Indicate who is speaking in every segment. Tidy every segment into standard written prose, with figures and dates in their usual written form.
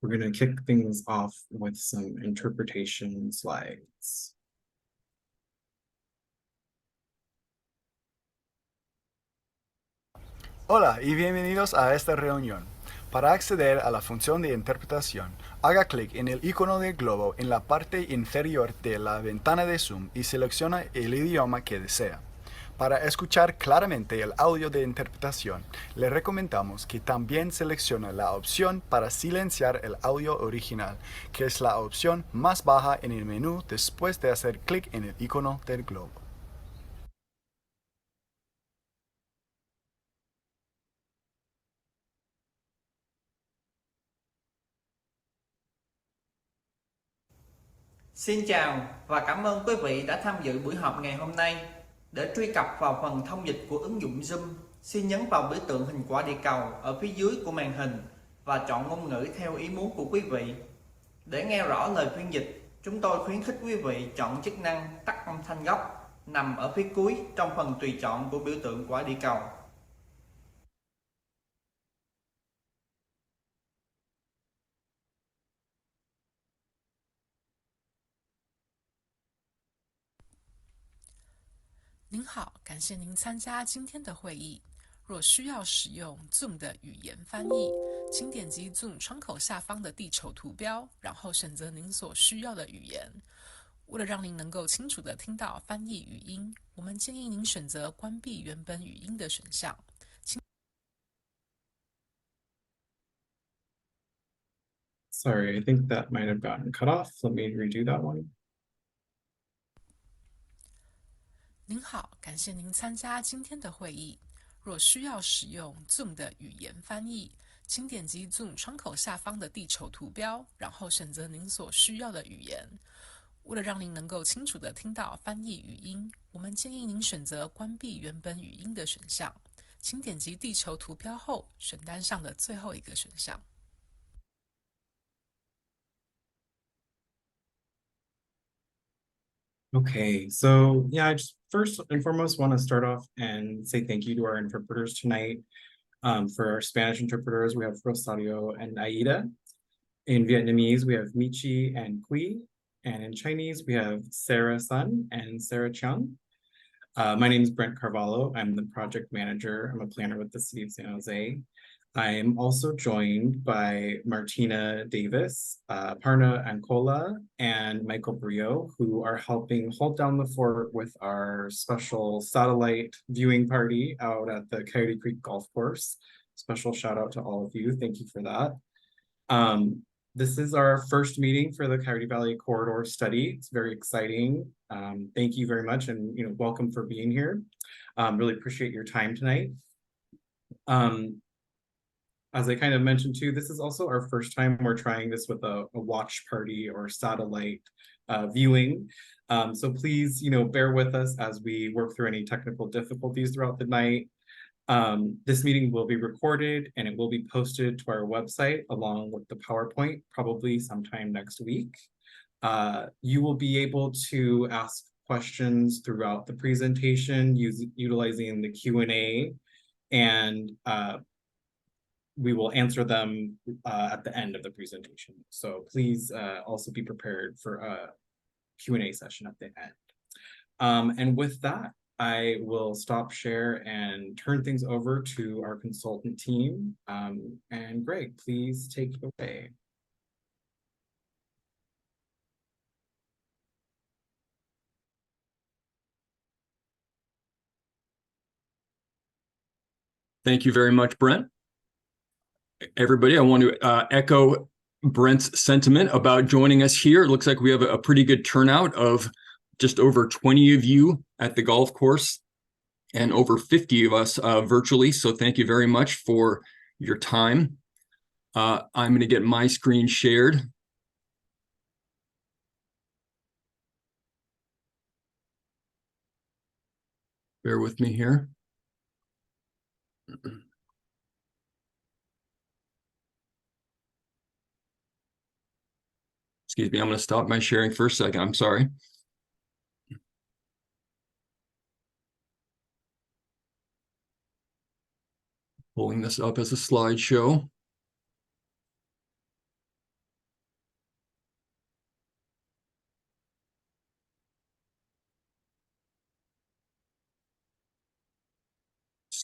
Speaker 1: We're going to kick things off with some interpretation slides.
Speaker 2: Hola y bienvenidos a esta reunión. Para acceder a la función de interpretación, haga clic en el icono del globo en la parte inferior de la ventana de Zoom y selecciona el idioma que desea. Para escuchar claramente el audio de interpretación, le recomendamos que también seleccione la opción para silenciar el audio original, que es la opción más baja en el menú después de hacer clic en el icono del globo.
Speaker 3: Xin chào và cảm ơn quý vị đã tham dự buổi họp ngày hôm nay. Để truy cập vào phần thông dịch của ứng dụng Zoom, xin nhấn vào biểu tượng hình quả địa cầu ở phía dưới của màn hình và chọn ngôn ngữ theo ý muốn của quý vị. Để nghe rõ lời phiên dịch, chúng tôi khuyến khích quý vị chọn chức năng tắt âm thanh gốc nằm ở phía cuối trong phần tùy chọn của biểu tượng quả địa cầu.
Speaker 4: 您好，感谢您参加今天的会议。若需要使用 Zoom 的语言翻译，请点击 Zoom 窗口下方的地球图标，然后选择您所需要的语言。为了让您能够清楚地听到翻译语音，我们建议您选择关闭原本语音的选项。
Speaker 1: Sorry, I think that might have gotten cut off. Let me redo that one.
Speaker 4: 您好，感谢您参加今天的会议。若需要使用 Zoom 的语言翻译，请点击 Zoom 窗口下方的地球图标，然后选择您所需要的语言。为了让您能够清楚地听到翻译语音，我们建议您选择关闭原本语音的选项。请点击地球图标后，选单上的最后一个选项。
Speaker 1: Okay, so yeah, I just first and foremost want to start off and say thank you to our interpreters tonight. For our Spanish interpreters, we have Rosario and Aida. In Vietnamese, we have Michi and Quy. And in Chinese, we have Sarah Sun and Sarah Chung. My name is Brent Carvalho. I'm the project manager. I'm a planner with the city of San Jose. I am also joined by Martina Davis, Parna Ancola, and Michael Brio, who are helping hold down the fort with our special satellite viewing party out at the Coyote Creek Golf Course. Special shout out to all of you. Thank you for that. This is our first meeting for the Coyote Valley Corridor Study. It's very exciting. Thank you very much, and welcome for being here. Really appreciate your time tonight. As I kind of mentioned too, this is also our first time we're trying this with a watch party or satellite viewing. So please, bear with us as we work through any technical difficulties throughout the night. This meeting will be recorded and it will be posted to our website along with the PowerPoint, probably sometime next week. You will be able to ask questions throughout the presentation utilizing the Q&A, and we will answer them at the end of the presentation. So please also be prepared for a Q&A session at the end. And with that, I will stop share and turn things over to our consultant team. And Greg, please take it away.
Speaker 5: Thank you very much, Brent. Everybody, I want to echo Brent's sentiment about joining us here. It looks like we have a pretty good turnout of just over 20 of you at the golf course and over 50 of us virtually. So thank you very much for your time. I'm going to get my screen shared. Bear with me here. Excuse me, I'm going to stop my sharing for a second. I'm sorry. Pulling this up as a slideshow.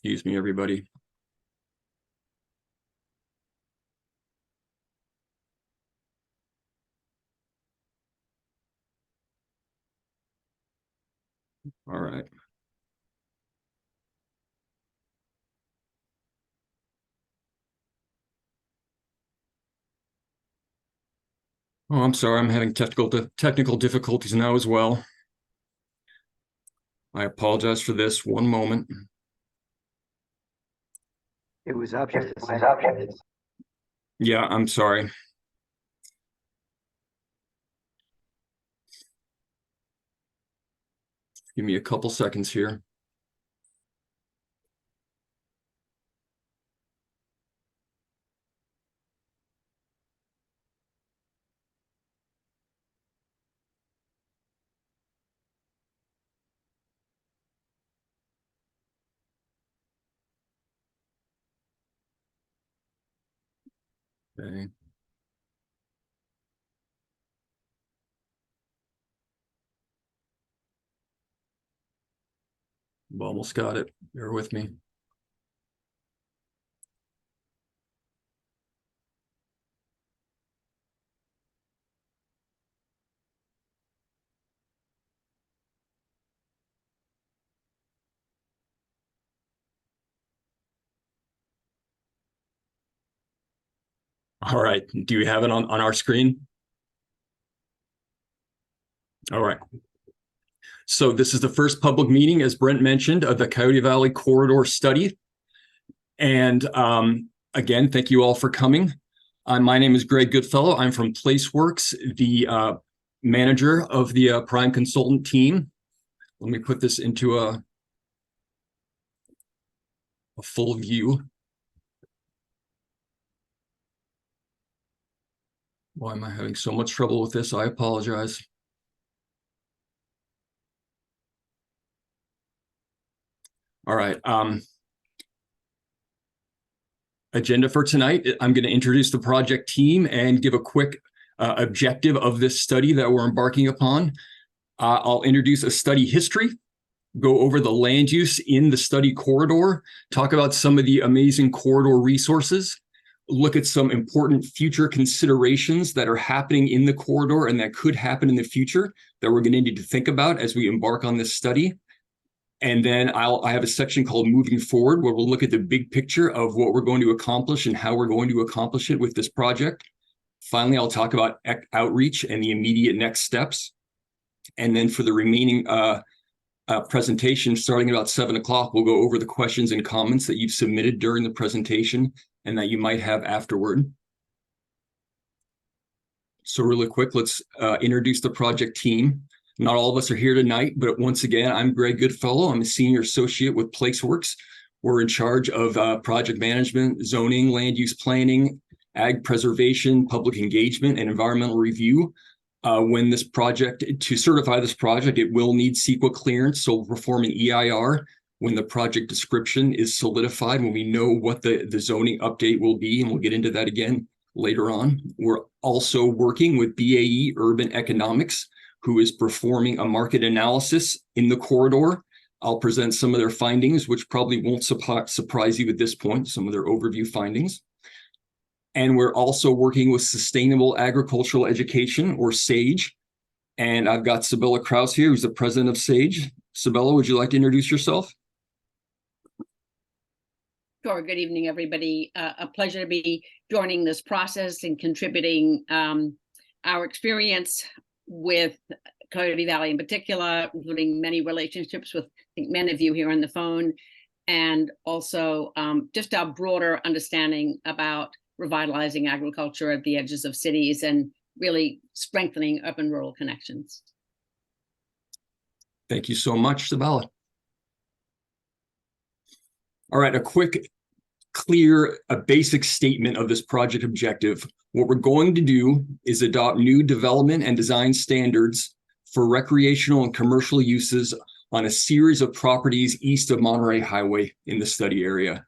Speaker 5: Excuse me, everybody. All right. Oh, I'm sorry. I'm having technical difficulties now as well. I apologize for this. One moment.
Speaker 6: It was option.
Speaker 5: Yeah, I'm sorry. Give me a couple seconds here. Okay. Almost got it. Bear with me. All right. Do you have it on our screen? All right. So this is the first public meeting, as Brent mentioned, of the Coyote Valley Corridor Study. And again, thank you all for coming. My name is Greg Goodfellow. I'm from PlaceWorks, the manager of the Prime Consultant team. Let me put this into a full view. Why am I having so much trouble with this? I apologize. All right. Agenda for tonight, I'm going to introduce the project team and give a quick objective of this study that we're embarking upon. I'll introduce a study history, go over the land use in the study corridor, talk about some of the amazing corridor resources, look at some important future considerations that are happening in the corridor and that could happen in the future that we're going to need to think about as we embark on this study. And then I have a section called Moving Forward, where we'll look at the big picture of what we're going to accomplish and how we're going to accomplish it with this project. Finally, I'll talk about outreach and the immediate next steps. And then for the remaining presentation, starting at about 7 o'clock, we'll go over the questions and comments that you've submitted during the presentation and that you might have afterward. So really quick, let's introduce the project team. Not all of us are here tonight, but once again, I'm Greg Goodfellow. I'm a senior associate with PlaceWorks. We're in charge of project management, zoning, land use planning, ag preservation, public engagement, and environmental review. To certify this project, it will need CEQA clearance, so we'll perform an EIR when the project description is solidified, when we know what the zoning update will be, and we'll get into that again later on. We're also working with BAE Urban Economics, who is performing a market analysis in the corridor. I'll present some of their findings, which probably won't surprise you at this point, some of their overview findings. And we're also working with Sustainable Agricultural Education, or SAGE. And I've got Sabella Kraus here, who's the president of SAGE. Sabella, would you like to introduce yourself?
Speaker 7: Sure. Good evening, everybody. A pleasure to be joining this process and contributing our experience with Coyote Valley in particular, including many relationships with, I think, many of you here on the phone, and also just our broader understanding about revitalizing agriculture at the edges of cities and really strengthening urban-rural connections.
Speaker 5: Thank you so much, Sabella. All right, a quick, clear, basic statement of this project objective. What we're going to do is adopt new development and design standards for recreational and commercial uses on a series of properties east of Monterey Highway in the study area.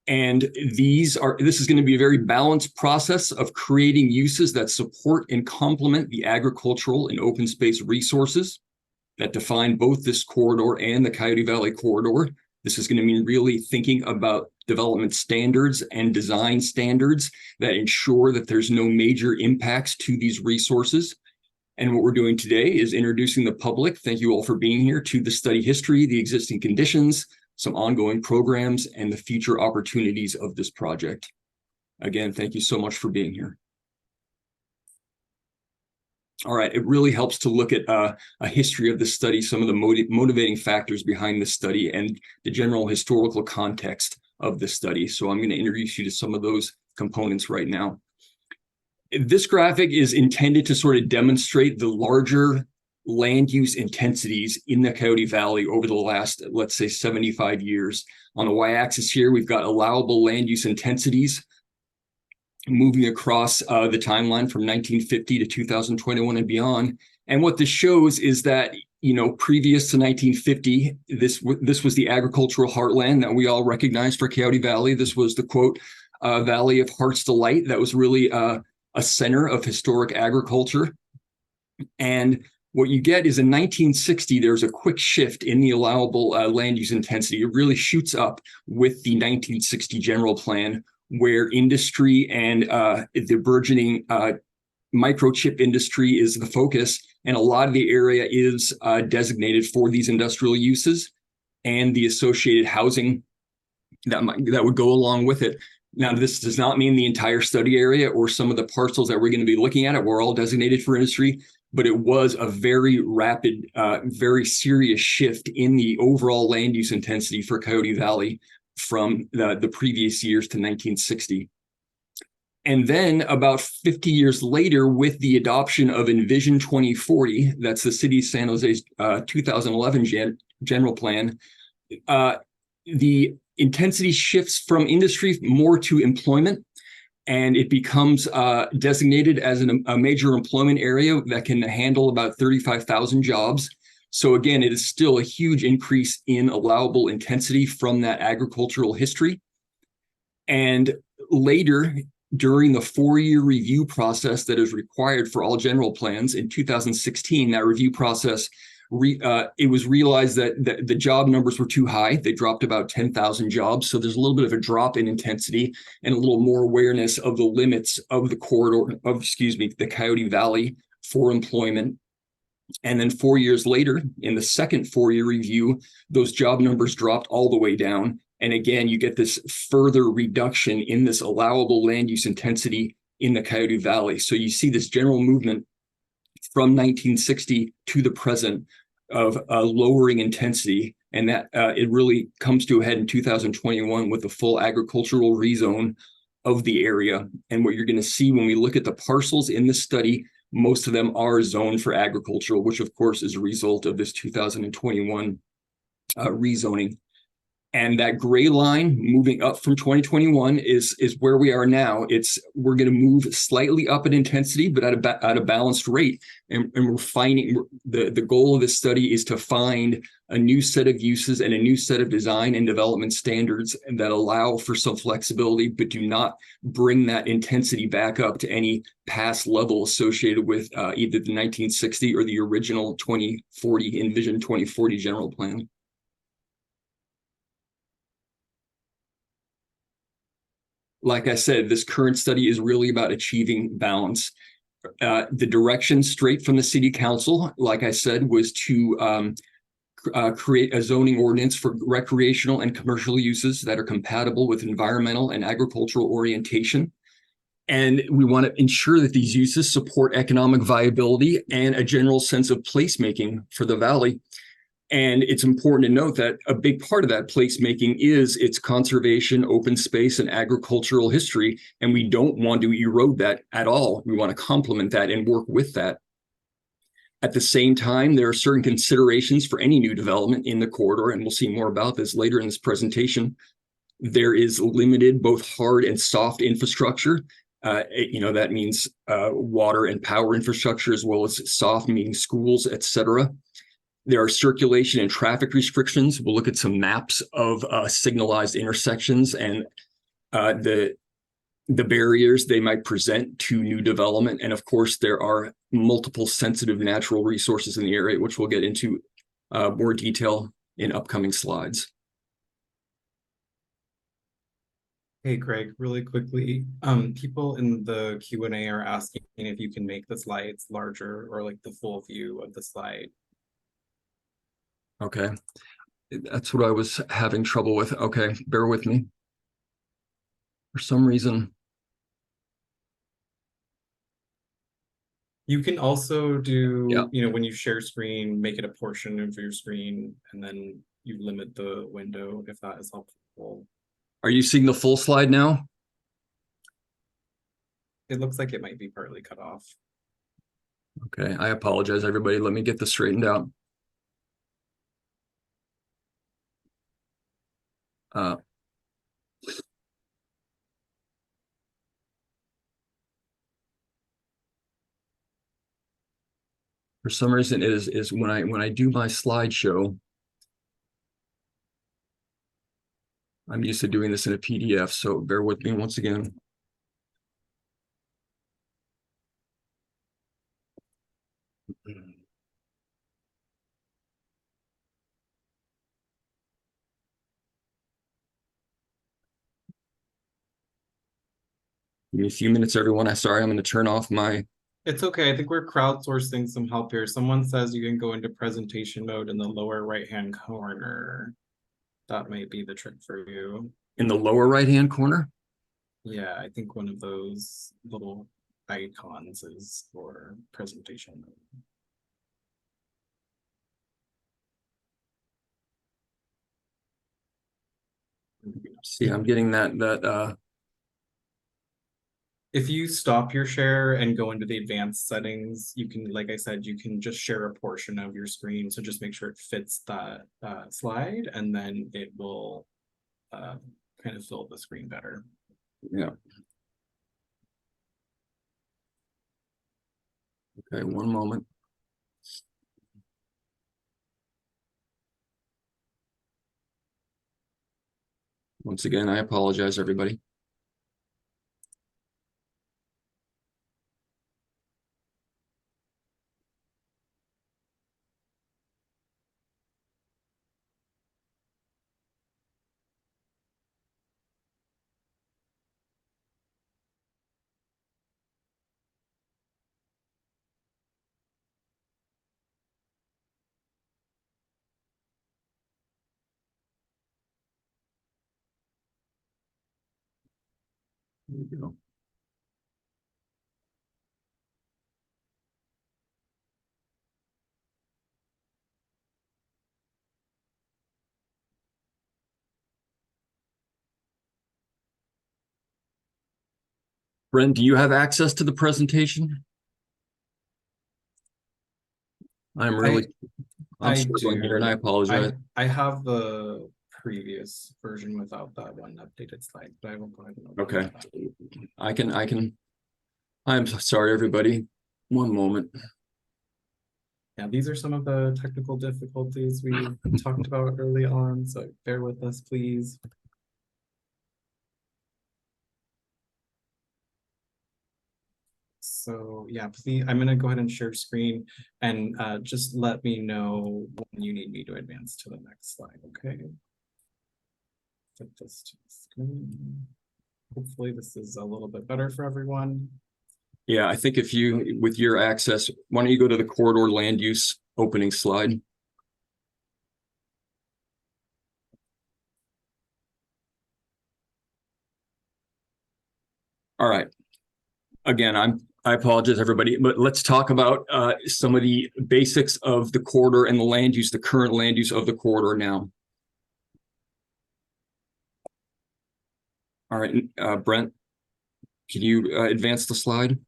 Speaker 5: And this is going to be a very balanced process of creating uses that support and complement the agricultural and open space resources that define both this corridor and the Coyote Valley corridor. This is going to mean really thinking about development standards and design standards that ensure that there's no major impacts to these resources. And what we're doing today is introducing the public, thank you all for being here, to the study history, the existing conditions, some ongoing programs, and the future opportunities of this project. Again, thank you so much for being here. All right, it really helps to look at a history of the study, some of the motivating factors behind the study, and the general historical context of the study. So I'm going to introduce you to some of those components right now. This graphic is intended to sort of demonstrate the larger land use intensities in the Coyote Valley over the last, let's say, 75 years. On the y-axis here, we've got allowable land use intensities moving across the timeline from 1950 to 2021 and beyond. And what this shows is that, you know, previous to 1950, this was the agricultural heartland that we all recognize for Coyote Valley. This was the, quote, Valley of Heart's Delight. That was really a center of historic agriculture. And what you get is in 1960, there's a quick shift in the allowable land use intensity. It really shoots up with the 1960 general plan, where industry and the burgeoning microchip industry is the focus. And a lot of the area is designated for these industrial uses and the associated housing that would go along with it. Now, this does not mean the entire study area or some of the parcels that we're going to be looking at were all designated for industry, but it was a very rapid, very serious shift in the overall land use intensity for Coyote Valley from the previous years to 1960. And then about 50 years later, with the adoption of Envision 2040, that's the city of San Jose's 2011 general plan, the intensity shifts from industry more to employment, and it becomes designated as a major employment area that can handle about 35,000 jobs. So again, it is still a huge increase in allowable intensity from that agricultural history. And later, during the 4-year review process that is required for all general plans in 2016, that review process, it was realized that the job numbers were too high. They dropped about 10,000 jobs. So there's a little bit of a drop in intensity and a little more awareness of the limits of the corridor of, the Coyote Valley for employment. And then 4 years later, in the second 4-year review, those job numbers dropped all the way down. And again, you get this further reduction in this allowable land use intensity in the Coyote Valley. So you see this general movement from 1960 to the present of lowering intensity. And that it really comes to a head in 2021 with the full agricultural rezone of the area. And what you're going to see when we look at the parcels in this study, most of them are zoned for agricultural, which of course is a result of this 2021 rezoning. And that gray line moving up from 2021 is where we are now. We're going to move slightly up in intensity, but at a balanced rate. And we're finding the goal of this study is to find a new set of uses and a new set of design and development standards that allow for some flexibility, but do not bring that intensity back up to any past level associated with either the 1960 or the original 2040 Envision 2040 general plan. Like I said, this current study is really about achieving balance. The direction straight from the city council, like I said, was to create a zoning ordinance for recreational and commercial uses that are compatible with environmental and agricultural orientation. And we want to ensure that these uses support economic viability and a general sense of placemaking for the valley. And it's important to note that a big part of that placemaking is its conservation, open space, and agricultural history. And we don't want to erode that at all. We want to complement that and work with that. At the same time, there are certain considerations for any new development in the corridor, and we'll see more about this later in this presentation. There is limited both hard and soft infrastructure. That means water and power infrastructure, as well as soft, meaning schools, et cetera. There are circulation and traffic restrictions. We'll look at some maps of signalized intersections and the barriers they might present to new development. And of course, there are multiple sensitive natural resources in the area, which we'll get into more detail in upcoming slides.
Speaker 1: Hey Greg, really quickly, people in the Q&A are asking if you can make the slides larger or like the full view of the slide.
Speaker 5: Okay, that's what I was having trouble with. Okay, bear with me. For some reason,
Speaker 1: You can also do,
Speaker 5: Yeah.
Speaker 1: when you share screen, make it a portion of your screen and then you limit the window if that is helpful.
Speaker 5: are you seeing the full slide now?
Speaker 1: It looks like it might be partly cut off.
Speaker 5: Okay, I apologize, everybody. Let me get this straightened out. Uh, for some reason, it is when I do my slideshow, I'm used to doing this in a PDF, so bear with me once again. Give me a few minutes, everyone. I'm sorry, I'm going to turn off my.
Speaker 1: It's okay. I think we're crowdsourcing some help here. Someone says you can go into presentation mode in the lower right-hand corner. That might be the trick for you.
Speaker 5: In the lower right-hand corner?
Speaker 1: Yeah, I think one of those little icons is for presentation mode.
Speaker 5: See, I'm getting that
Speaker 1: If you stop your share and go into the advanced settings, you can, like I said, you can just share a portion of your screen. So just make sure it fits that slide and then it will kind of fill the screen better.
Speaker 5: yeah. Okay, one moment. Once again, I apologize, everybody. There we go. Brent, do you have access to the presentation? I'm struggling here and I apologize.
Speaker 1: I have the previous version without that one updated slide, but I will go ahead and open
Speaker 5: Okay.
Speaker 1: that.
Speaker 5: I'm sorry, everybody. One moment.
Speaker 1: Yeah, these are some of the technical difficulties we talked about early on, so bear with us, please. So yeah, please, I'm gonna go ahead and share screen and just let me know when you need me to advance to the next slide, okay? Put this to the screen. Hopefully this is a little bit better for everyone.
Speaker 5: Yeah, I think if you, with your access, why don't you go to the corridor land use opening slide? All right. Again, I apologize, everybody, but let's talk about some of the basics of the corridor and the land use, the current land use of the corridor now. All right, Brent, can you advance the slide?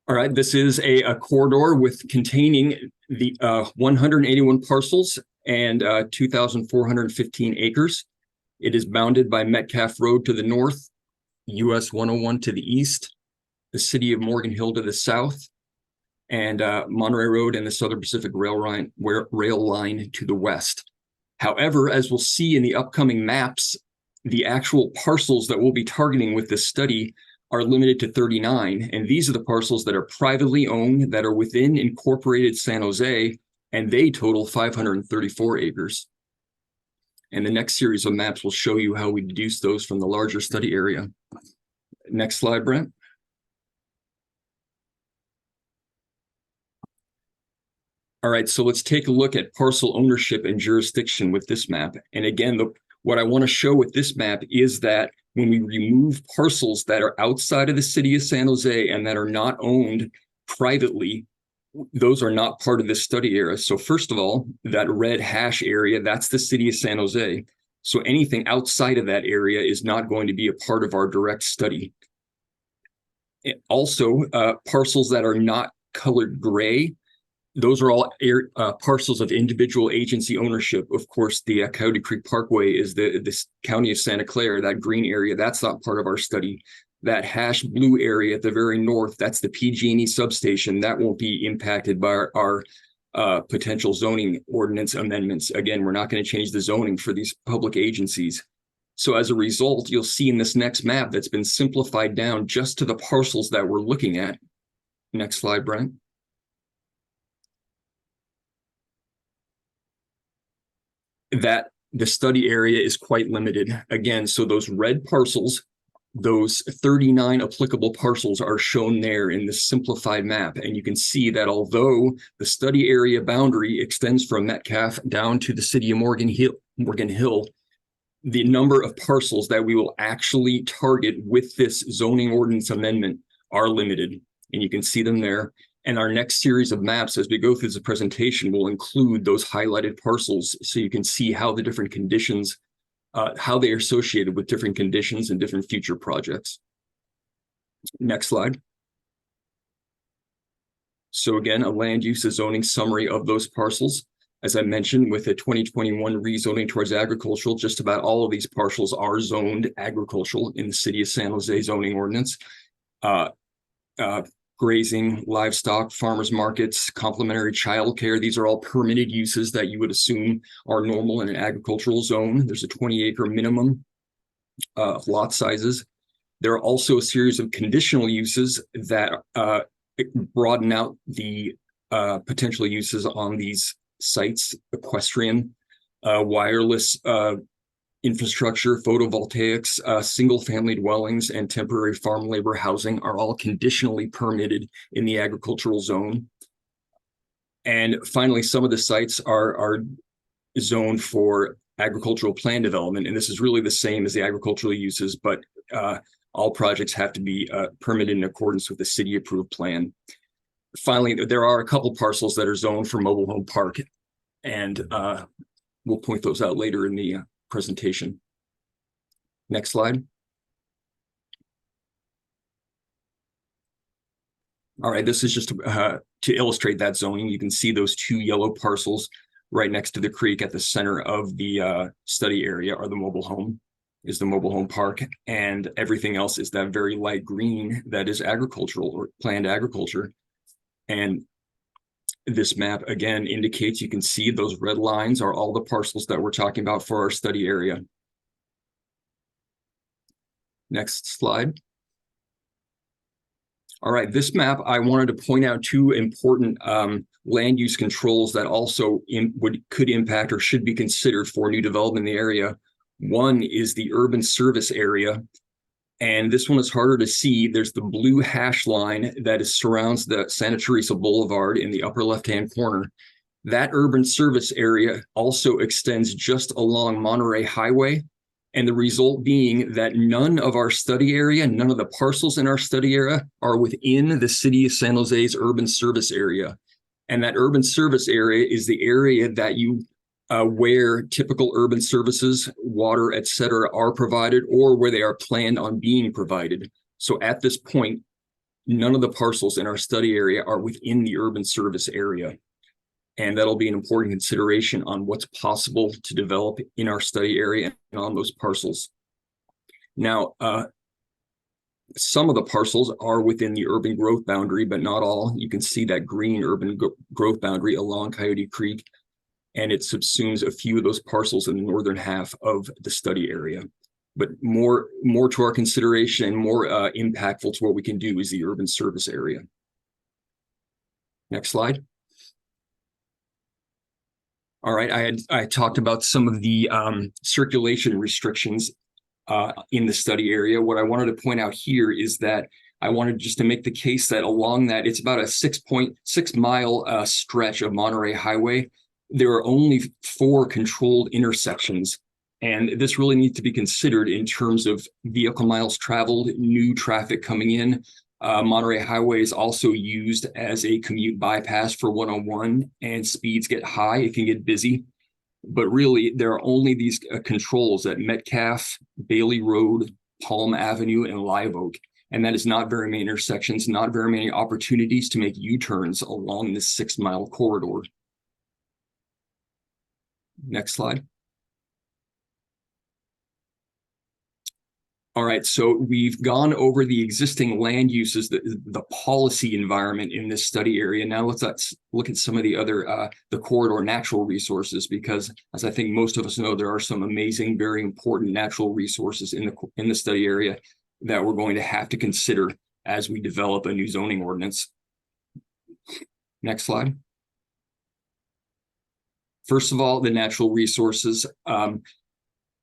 Speaker 5: All right, this is a corridor with containing the 181 parcels and 2,415 acres. It is bounded by Metcalf Road to the north, US 101 to the east, the city of Morgan Hill to the south, and Monterey Road and the Southern Pacific rail line to the west. However, as we'll see in the upcoming maps, the actual parcels that we'll be targeting with this study are limited to 39. And these are the parcels that are privately owned, that are within incorporated San Jose, and they total 534 acres. And the next series of maps will show you how we deduce those from the larger study area. Next slide, Brent. All right, so let's take a look at parcel ownership and jurisdiction with this map. And again, what I want to show with this map is that when we remove parcels that are outside of the city of San Jose and that are not owned privately, those are not part of this study area. So first of all, that red hash area, that's the city of San Jose. So anything outside of that area is not going to be a part of our direct study. Also, parcels that are not colored gray, those are all parcels of individual agency ownership. Of course, the Coyote Creek Parkway is the county of Santa Clara, that green area, that's not part of our study. That hash blue area at the very north, that's the PG&E substation, that won't be impacted by our potential zoning ordinance amendments. Again, we're not going to change the zoning for these public agencies. So as a result, you'll see in this next map that's been simplified down just to the parcels that we're looking at. Next slide, Brent. That the study area is quite limited. Again, so those red parcels, those 39 applicable parcels are shown there in this simplified map. And you can see that although the study area boundary extends from Metcalf down to the city of Morgan Hill, the number of parcels that we will actually target with this zoning ordinance amendment are limited. And you can see them there. And our next series of maps, as we go through the presentation, will include those highlighted parcels so you can see how the different conditions, how they are associated with different conditions and different future projects. Next slide. So again, a land use and zoning summary of those parcels. As I mentioned, with the 2021 rezoning towards agricultural, just about all of these parcels are zoned agricultural in the city of San Jose zoning ordinance. Grazing, livestock, farmers markets, complementary childcare. These are all permitted uses that you would assume are normal in an agricultural zone. There's a 20-acre minimum lot sizes. There are also a series of conditional uses that broaden out the potential uses on these sites: equestrian, wireless infrastructure, photovoltaics, single-family dwellings, and temporary farm labor housing are all conditionally permitted in the agricultural zone. And finally, some of the sites are zoned for agricultural plan development, and this is really the same as the agricultural uses, but all projects have to be permitted in accordance with the city-approved plan. Finally, there are a couple parcels that are zoned for mobile home park, and we'll point those out later in the presentation. Next slide. All right, this is just to illustrate that zoning. You can see those two yellow parcels right next to the creek at the center of the study area are the mobile home, is the mobile home park, and everything else is that very light green that is agricultural or planned agriculture. And this map again indicates, you can see those red lines are all the parcels that we're talking about for our study area. Next slide. All right, this map, I wanted to point out two important land use controls that also could impact or should be considered for new development in the area. One is the urban service area. And this one is harder to see. There's the blue hash line that surrounds the Santa Teresa Boulevard in the upper left-hand corner. That urban service area also extends just along Monterey Highway. And the result being that none of our study area, none of the parcels in our study area are within the city of San Jose's urban service area. And that urban service area is the area that where typical urban services, water, et cetera, are provided, or where they are planned on being provided. So at this point, none of the parcels in our study area are within the urban service area. And that'll be an important consideration on what's possible to develop in our study area and on those parcels. Now, some of the parcels are within the urban growth boundary, but not all. You can see that green urban growth boundary along Coyote Creek, and it subsumes a few of those parcels in the northern half of the study area. But more to our consideration, more impactful to what we can do is the urban service area. Next slide. All right, I talked about some of the circulation restrictions in the study area. What I wanted to point out here is that I wanted just to make the case that along that, it's about a 6.6 mile stretch of Monterey Highway. There are only 4 controlled intersections, and this really needs to be considered in terms of vehicle miles traveled, new traffic coming in. Monterey Highway is also used as a commute bypass for 101, and speeds get high, it can get busy. But really, there are only these controls at Metcalf, Bailey Road, Palm Avenue, and Live Oak. And that is not very many intersections, not very many opportunities to make U-turns along this 6 mile corridor. Next slide. All right, so we've gone over the existing land uses, the policy environment in this study area. Now let's look at some of the other, the corridor natural resources, because as I think most of us know, there are some amazing, very important natural resources in the study area that we're going to have to consider as we develop a new zoning ordinance. Next slide. First of all, the natural resources.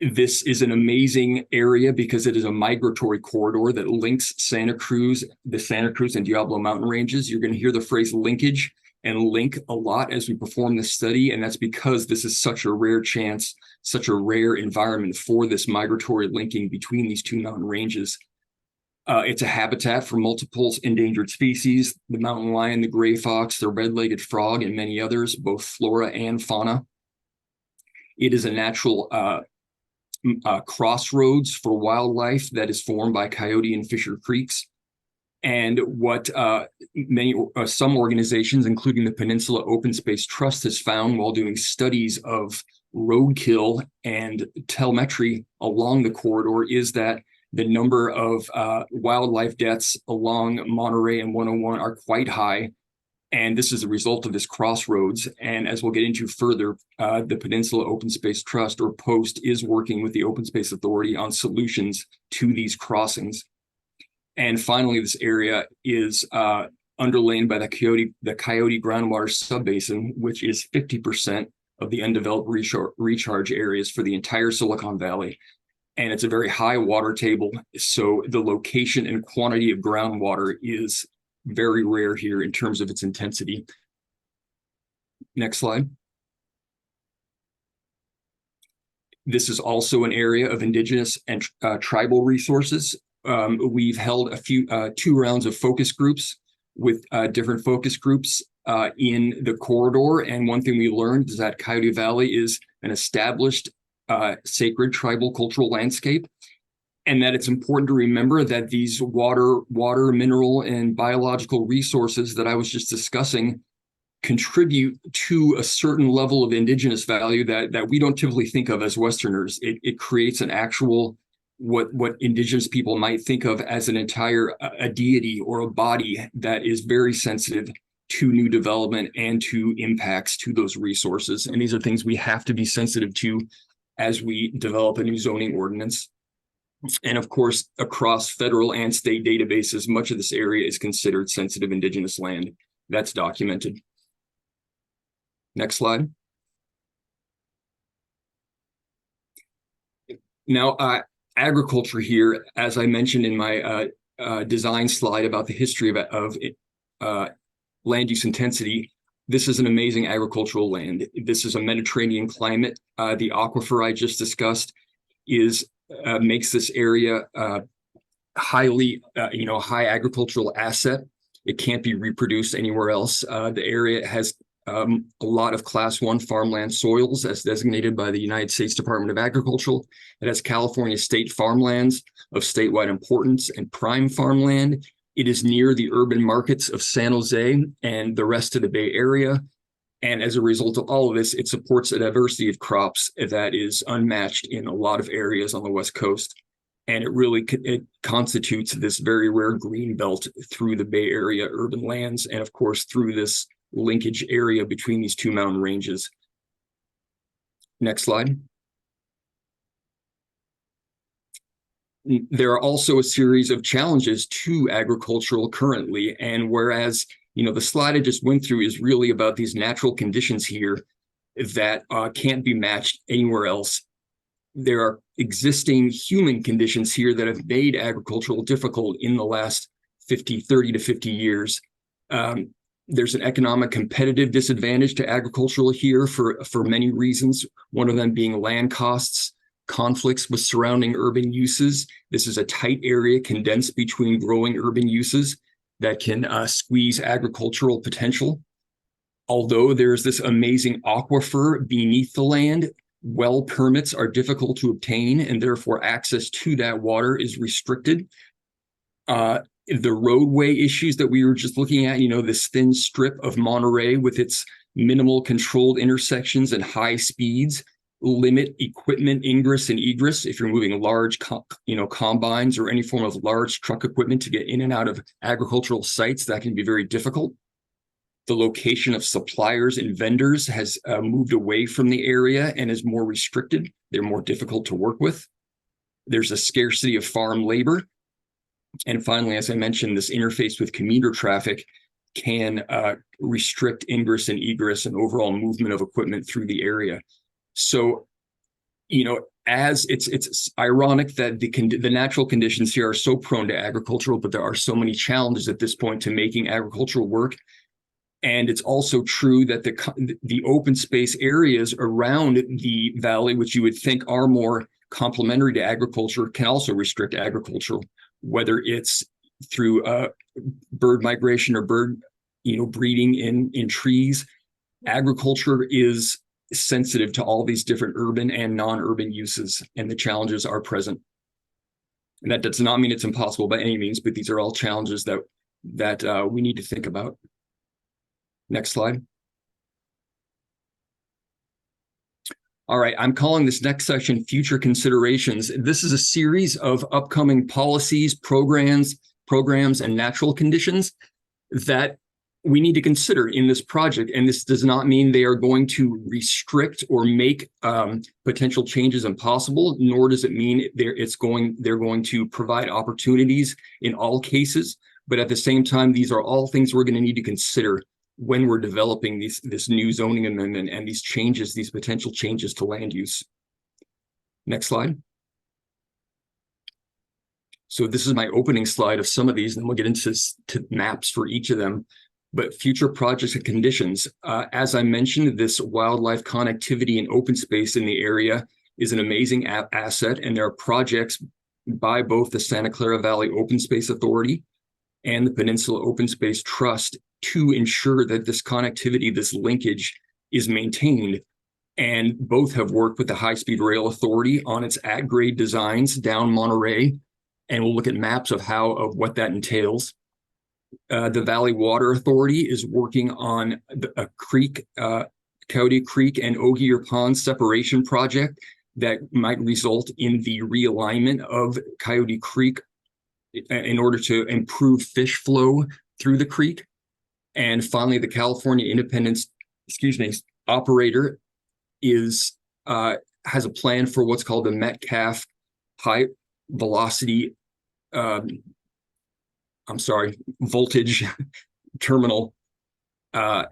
Speaker 5: This is an amazing area because it is a migratory corridor that links the Santa Cruz and Diablo mountain ranges. You're going to hear the phrase linkage and link a lot as we perform this study, and that's because this is such a rare chance, such a rare environment for this migratory linking between these 2 mountain ranges. It's a habitat for multiple endangered species, the mountain lion, the gray fox, the red-legged frog, and many others, both flora and fauna. It is a natural crossroads for wildlife that is formed by Coyote and Fisher Creeks. And what some organizations, including the Peninsula Open Space Trust, has found while doing studies of roadkill and telemetry along the corridor is that the number of wildlife deaths along Monterey and 101 are quite high. And this is a result of this crossroads. And as we'll get into further, the Peninsula Open Space Trust, or POST, is working with the Open Space Authority on solutions to these crossings. And finally, this area is underlain by the Coyote groundwater subbasin, which is 50% of the undeveloped recharge areas for the entire Silicon Valley. And it's a very high water table. So the location and quantity of groundwater is very rare here in terms of its intensity. Next slide. This is also an area of indigenous and tribal resources. We've held 2 rounds of focus groups with different focus groups in the corridor. And one thing we learned is that Coyote Valley is an established sacred tribal cultural landscape, and that it's important to remember that these water, mineral, and biological resources that I was just discussing contribute to a certain level of indigenous value that we don't typically think of as Westerners. It creates an actual, what indigenous people might think of as an entire a deity or a body that is very sensitive to new development and to impacts to those resources. And these are things we have to be sensitive to as we develop a new zoning ordinance. And of course, across federal and state databases, much of this area is considered sensitive indigenous land. That's documented. Next slide. Now, agriculture here, as I mentioned in my design slide about the history of land use intensity, this is an amazing agricultural land. This is a Mediterranean climate. The aquifer I just discussed makes this area highly, high agricultural asset. It can't be reproduced anywhere else. The area has a lot of Class 1 farmland soils as designated by the United States Department of Agriculture. It has California state farmlands of statewide importance and prime farmland. It is near the urban markets of San Jose and the rest of the Bay Area. And as a result of all of this, it supports a diversity of crops that is unmatched in a lot of areas on the West Coast. And it constitutes this very rare green belt through the Bay Area urban lands, and of course, through this linkage area between these 2 mountain ranges. Next slide. There are also a series of challenges to agricultural currently. And whereas, the slide I just went through is really about these natural conditions here, that can't be matched anywhere else. There are existing human conditions here that have made agricultural difficult in the last 30 to 50 years. There's an economic competitive disadvantage to agricultural here for many reasons, one of them being land costs, conflicts with surrounding urban uses. This is a tight area condensed between growing urban uses that can squeeze agricultural potential. Although there's this amazing aquifer beneath the land, well permits are difficult to obtain, and therefore access to that water is restricted. The roadway issues that we were just looking at, this thin strip of Monterey with its minimal controlled intersections and high speeds limit equipment ingress and egress. If you're moving large, combines or any form of large truck equipment to get in and out of agricultural sites, that can be very difficult. The location of suppliers and vendors has moved away from the area and is more restricted. They're more difficult to work with. There's a scarcity of farm labor. And finally, as I mentioned, this interface with commuter traffic can restrict ingress and egress and overall movement of equipment through the area. So, as it's ironic that the natural conditions here are so prone to agricultural, but there are so many challenges at this point to making agricultural work. And it's also true that the open space areas around the valley, which you would think are more complementary to agriculture, can also restrict agriculture, whether it's through bird migration or bird breeding in trees. Agriculture is sensitive to all these different urban and non-urban uses, and the challenges are present. And that does not mean it's impossible by any means, but these are all challenges that we need to think about. Next slide. All right, I'm calling this next section Future Considerations. This is a series of upcoming policies, programs, and natural conditions that we need to consider in this project. And this does not mean they are going to restrict or make potential changes impossible, nor does it mean they're going to provide opportunities in all cases. But at the same time, these are all things we're going to need to consider when we're developing this new zoning amendment and these potential changes to land use. Next slide. So this is my opening slide of some of these, and we'll get into maps for each of them. But future projects and conditions. As I mentioned, this wildlife connectivity and open space in the area is an amazing asset, and there are projects by both the Santa Clara Valley Open Space Authority and the Peninsula Open Space Trust to ensure that this connectivity, this linkage, is maintained. And both have worked with the High Speed Rail Authority on its at-grade designs down Monterey, and we'll look at maps of what that entails. The Valley Water Authority is working on a creek, Coyote Creek and Ogier Pond separation project that might result in the realignment of Coyote Creek in order to improve fish flow through the creek. And finally, the California Independence, operator has a plan for what's called the Metcalf high velocity, voltage terminal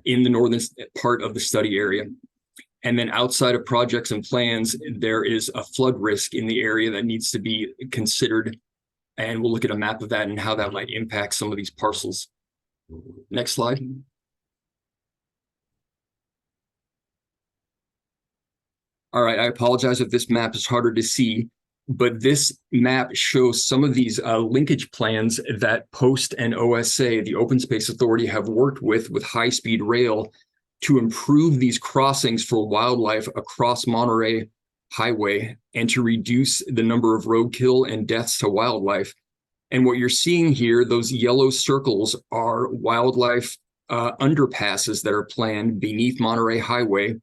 Speaker 5: in the northern part of the study area. And then outside of projects and plans, there is a flood risk in the area that needs to be considered. And we'll look at a map of that and how that might impact some of these parcels. Next slide. All right, I apologize if this map is harder to see, but this map shows some of these linkage plans that POST and OSA, the Open Space Authority, have worked with high-speed rail to improve these crossings for wildlife across Monterey Highway and to reduce the number of roadkill and deaths to wildlife. And what you're seeing here, those yellow circles, are wildlife underpasses that are planned beneath Monterey Highway.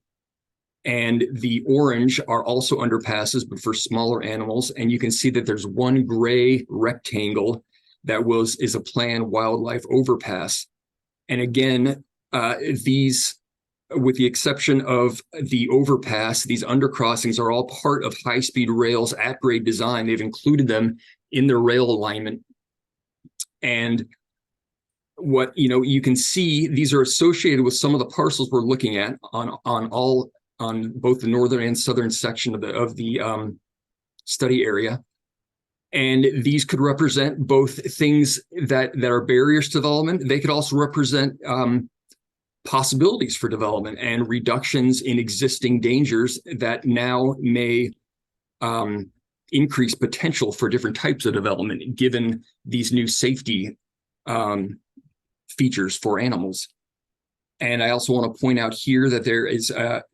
Speaker 5: And the orange are also underpasses, but for smaller animals. And you can see that there's one gray rectangle that is a planned wildlife overpass. And again, these, with the exception of the overpass, these undercrossings are all part of high-speed rail's at-grade design. They've included them in their rail alignment. And what you can see, these are associated with some of the parcels we're looking at on all on both the northern and southern section of the study area. And these could represent both things that are barriers to development. They could also represent possibilities for development and reductions in existing dangers that now may increase potential for different types of development, given these new safety features for animals. And I also want to point out here that there is a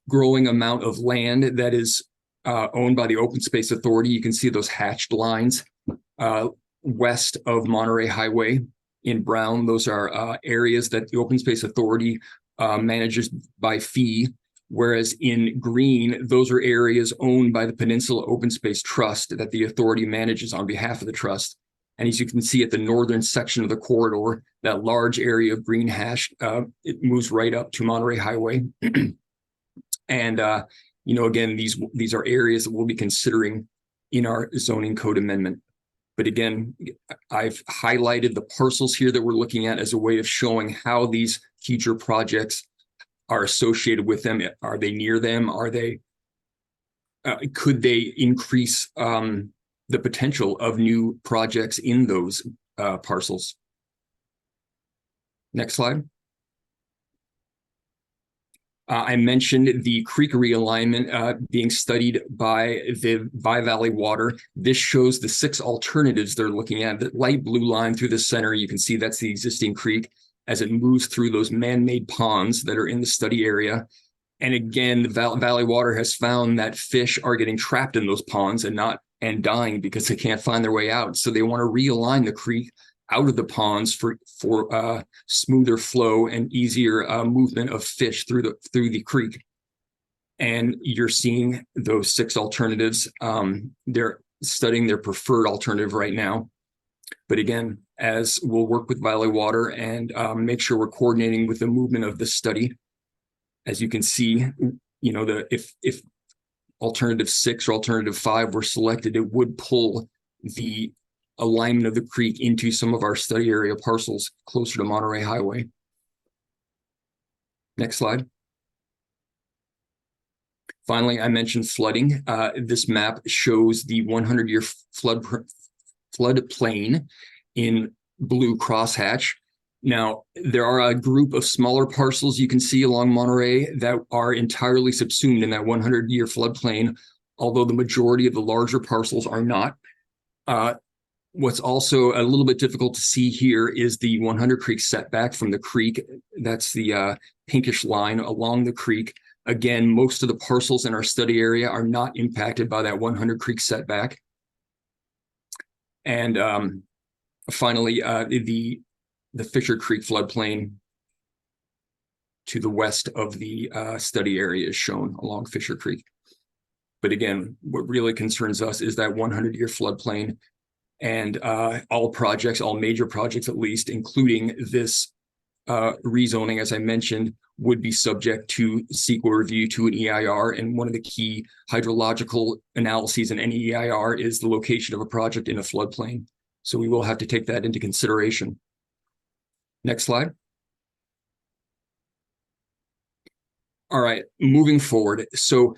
Speaker 5: growing amount of land that is owned by the Open Space Authority. You can see those hatched lines west of Monterey Highway in brown. Those are areas that the Open Space Authority manages by fee, whereas in green, those are areas owned by the Peninsula Open Space Trust that the authority manages on behalf of the trust. And as you can see at the northern section of the corridor, that large area of green hash, it moves right up to Monterey Highway. And again, these are areas that we'll be considering in our zoning code amendment. But again, I've highlighted the parcels here that we're looking at as a way of showing how these future projects are associated with them. Are they near them? Are they? Could they increase the potential of new projects in those parcels? Next slide. I mentioned the creek realignment being studied by the Valley Water. This shows the 6 alternatives they're looking at. The light blue line through the center, you can see that's the existing creek as it moves through those man-made ponds that are in the study area. And again, the Valley Water has found that fish are getting trapped in those ponds and dying because they can't find their way out. So they want to realign the creek out of the ponds for smoother flow and easier movement of fish through the creek. And you're seeing those 6 alternatives. They're studying their preferred alternative right now. But again, as we'll work with Valley Water and make sure we're coordinating with the movement of the study. As you can see, if alternative 6 or alternative 5 were selected, it would pull the alignment of the creek into some of our study area parcels closer to Monterey Highway. Next slide. Finally, I mentioned flooding. This map shows the 100-year floodplain in blue crosshatch. Now, there are a group of smaller parcels you can see along Monterey that are entirely subsumed in that 100-year floodplain, although the majority of the larger parcels are not. What's also a little bit difficult to see here is the 100 Creek setback from the creek. That's the pinkish line along the creek. Again, most of the parcels in our study area are not impacted by that 100 Creek setback. And finally, the Fisher Creek floodplain to the west of the study area is shown along Fisher Creek. But again, what really concerns us is that 100-year floodplain. And all major projects at least, including this rezoning, as I mentioned, would be subject to CEQA review to an EIR. And one of the key hydrological analyses in any EIR is the location of a project in a floodplain. So we will have to take that into consideration. Next slide. All right, moving forward. So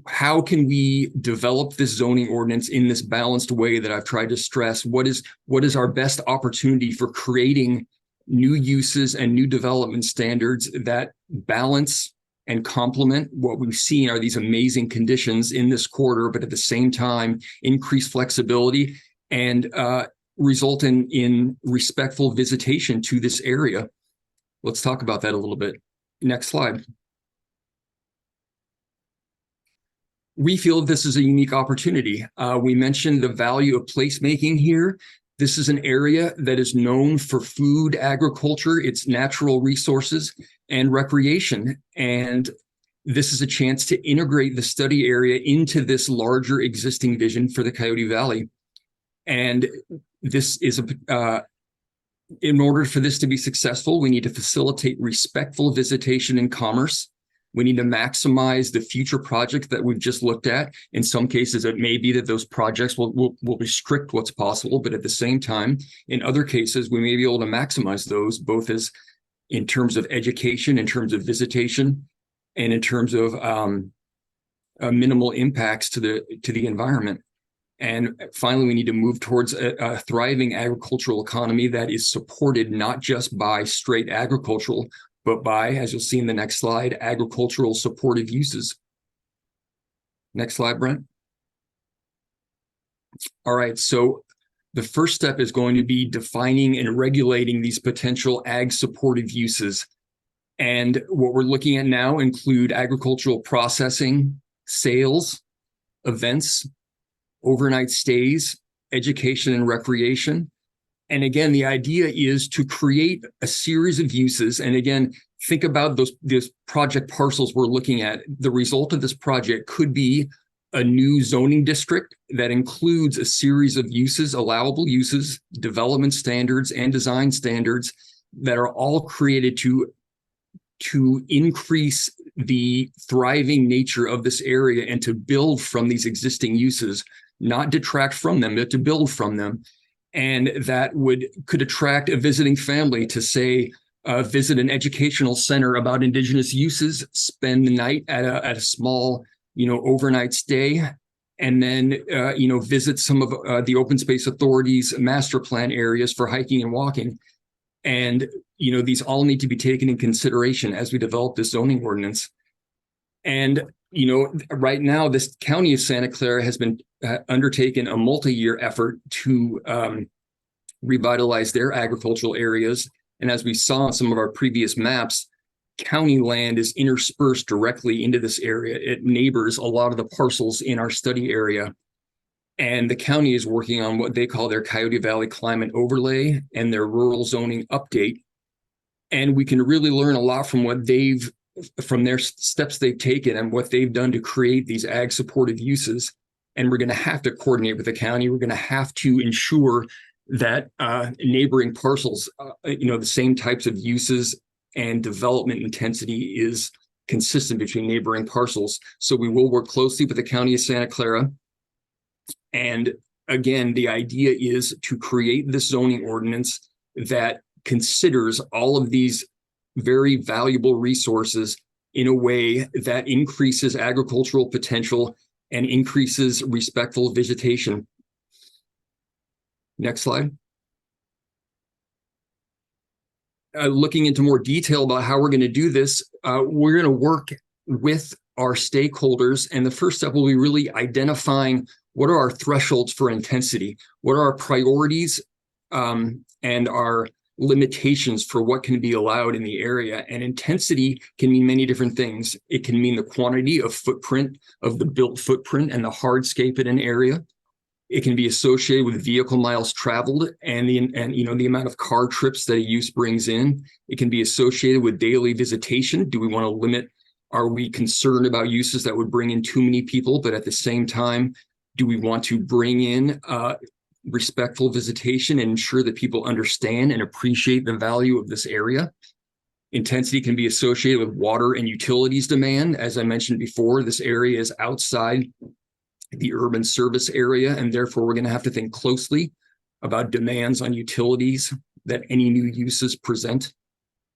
Speaker 5: how can we develop this zoning ordinance in this balanced way that I've tried to stress? What is our best opportunity for creating new uses and new development standards that balance and complement what we've seen are these amazing conditions in this corridor, but at the same time, increase flexibility and result in respectful visitation to this area? Let's talk about that a little bit. Next slide. We feel this is a unique opportunity. We mentioned the value of placemaking here. This is an area that is known for food, agriculture, its natural resources, and recreation. And this is a chance to integrate the study area into this larger existing vision for the Coyote Valley. And this is in order for this to be successful, we need to facilitate respectful visitation and commerce. We need to maximize the future projects that we've just looked at. In some cases, it may be that those projects will restrict what's possible, but at the same time, in other cases, we may be able to maximize those both as in terms of education, in terms of visitation, and in terms of minimal impacts to the environment. And finally, we need to move towards a thriving agricultural economy that is supported not just by straight agricultural, but by, as you'll see in the next slide, agricultural supportive uses. Next slide, Brent. All right, so the first step is going to be defining and regulating these potential ag supportive uses. And what we're looking at now include agricultural processing, sales, events, overnight stays, education and recreation. And again, the idea is to create a series of uses. And again, think about those project parcels we're looking at. The result of this project could be a new zoning district that includes a series of uses, allowable uses, development standards, and design standards that are all created to increase the thriving nature of this area and to build from these existing uses, not detract from them, but to build from them. And that could attract a visiting family to, say, visit an educational center about Indigenous uses, spend the night at a small, overnight stay, and then, visit some of the Open Space Authority's master plan areas for hiking and walking. And, these all need to be taken in consideration as we develop this zoning ordinance. And, right now, this county of Santa Clara has been undertaken a multi-year effort to revitalize their agricultural areas. And as we saw in some of our previous maps, county land is interspersed directly into this area. It neighbors a lot of the parcels in our study area. And the county is working on what they call their Coyote Valley Climate Overlay and their rural zoning update. And we can really learn a lot from from their steps they've taken and what they've done to create these ag supportive uses. And we're going to have to coordinate with the county. We're going to have to ensure that neighboring parcels, the same types of uses and development intensity is consistent between neighboring parcels. So we will work closely with the county of Santa Clara. And again, the idea is to create this zoning ordinance that considers all of these very valuable resources in a way that increases agricultural potential and increases respectful vegetation. Next slide. Looking into more detail about how we're going to do this, we're going to work with our stakeholders. And the first step will be really identifying what are our thresholds for intensity, what are our priorities, and our limitations for what can be allowed in the area. And intensity can mean many different things. It can mean the quantity of footprint, of the built footprint and the hardscape in an area. It can be associated with vehicle miles traveled and the amount of car trips that a use brings in. It can be associated with daily visitation. Do we want to limit? Are we concerned about uses that would bring in too many people, but at the same time, do we want to bring in respectful visitation and ensure that people understand and appreciate the value of this area? Intensity can be associated with water and utilities demand. As I mentioned before, this area is outside the urban service area, and therefore we're going to have to think closely about demands on utilities that any new uses present.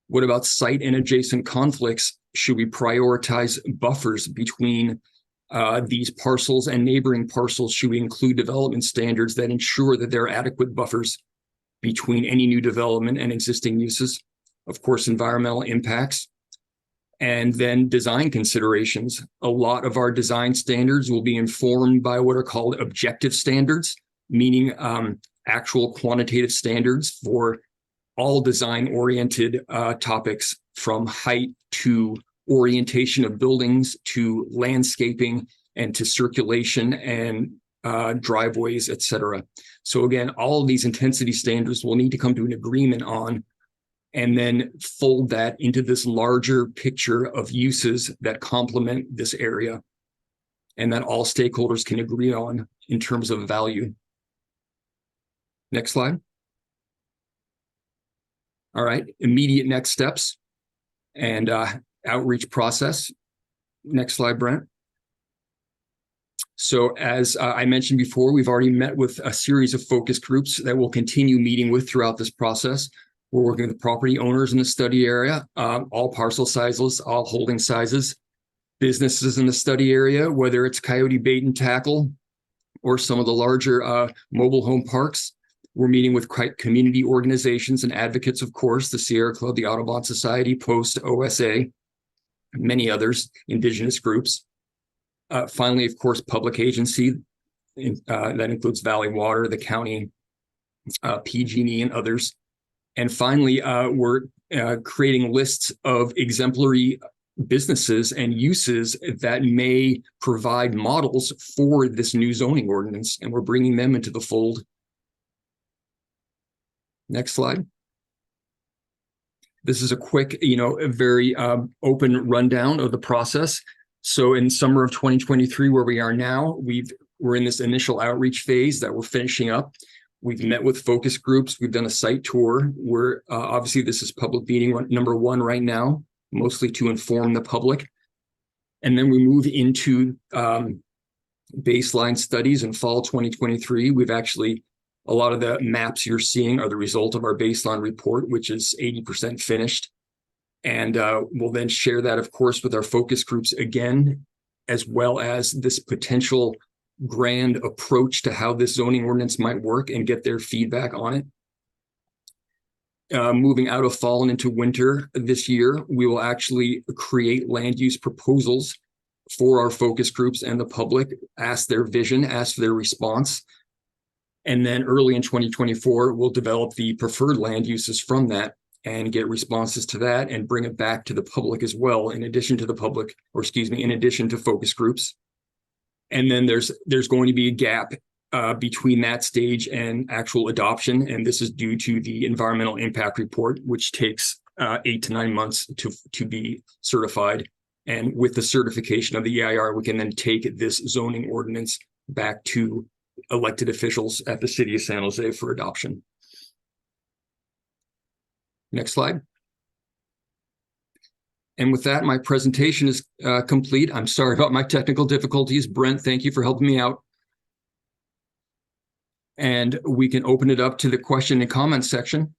Speaker 5: What about site and adjacent conflicts? Should we prioritize buffers between these parcels and neighboring parcels? Should we include development standards that ensure that there are adequate buffers between any new development and existing uses? Of course, environmental impacts. And then design considerations. A lot of our design standards will be informed by what are called objective standards, meaning actual quantitative standards for all design-oriented topics, from height to orientation of buildings to landscaping and to circulation and driveways, et cetera. So again, all of these intensity standards will need to come to an agreement on, and then fold that into this larger picture of uses that complement this area and that all stakeholders can agree on in terms of value. Next slide. All right, immediate next steps and outreach process. Next slide, Brent. So as I mentioned before, we've already met with a series of focus groups that we'll continue meeting with throughout this process. We're working with property owners in the study area, all parcel sizes, all holding sizes, businesses in the study area, whether it's Coyote Bait and Tackle or some of the larger mobile home parks. We're meeting with community organizations and advocates, of course, the Sierra Club, the Audubon Society, Post, OSA, many others, indigenous groups. Finally, of course, public agency, that includes Valley Water, the county, PG&E, and others. And finally, we're creating lists of exemplary businesses and uses that may provide models for this new zoning ordinance, and we're bringing them into the fold. Next slide. This is a quick, a very open rundown of the process. So in summer of 2023, where we are now, we're in this initial outreach phase that we're finishing up. We've met with focus groups. We've done a site tour. We're obviously, this is public meeting number 1 right now, mostly to inform the public. And then we move into baseline studies in fall 2023. We've actually, a lot of the maps you're seeing are the result of our baseline report, which is 80% finished. And we'll then share that, of course, with our focus groups again, as well as this potential grand approach to how this zoning ordinance might work and get their feedback on it. Moving out of fall and into winter this year, we will actually create land use proposals for our focus groups and the public, ask their vision, ask for their response. And then early in 2024, we'll develop the preferred land uses from that and get responses to that and bring it back to the public as well, in addition to the public, or excuse me, in addition to focus groups. And then there's going to be a gap between that stage and actual adoption. And this is due to the environmental impact report, which takes 8 to 9 months to be certified. And with the certification of the EIR, we can then take this zoning ordinance back to elected officials at the city of San Jose for adoption. Next slide. And with that, my presentation is complete. I'm sorry about my technical difficulties. Brent, thank you for helping me out. And we can open it up to the question and comment section.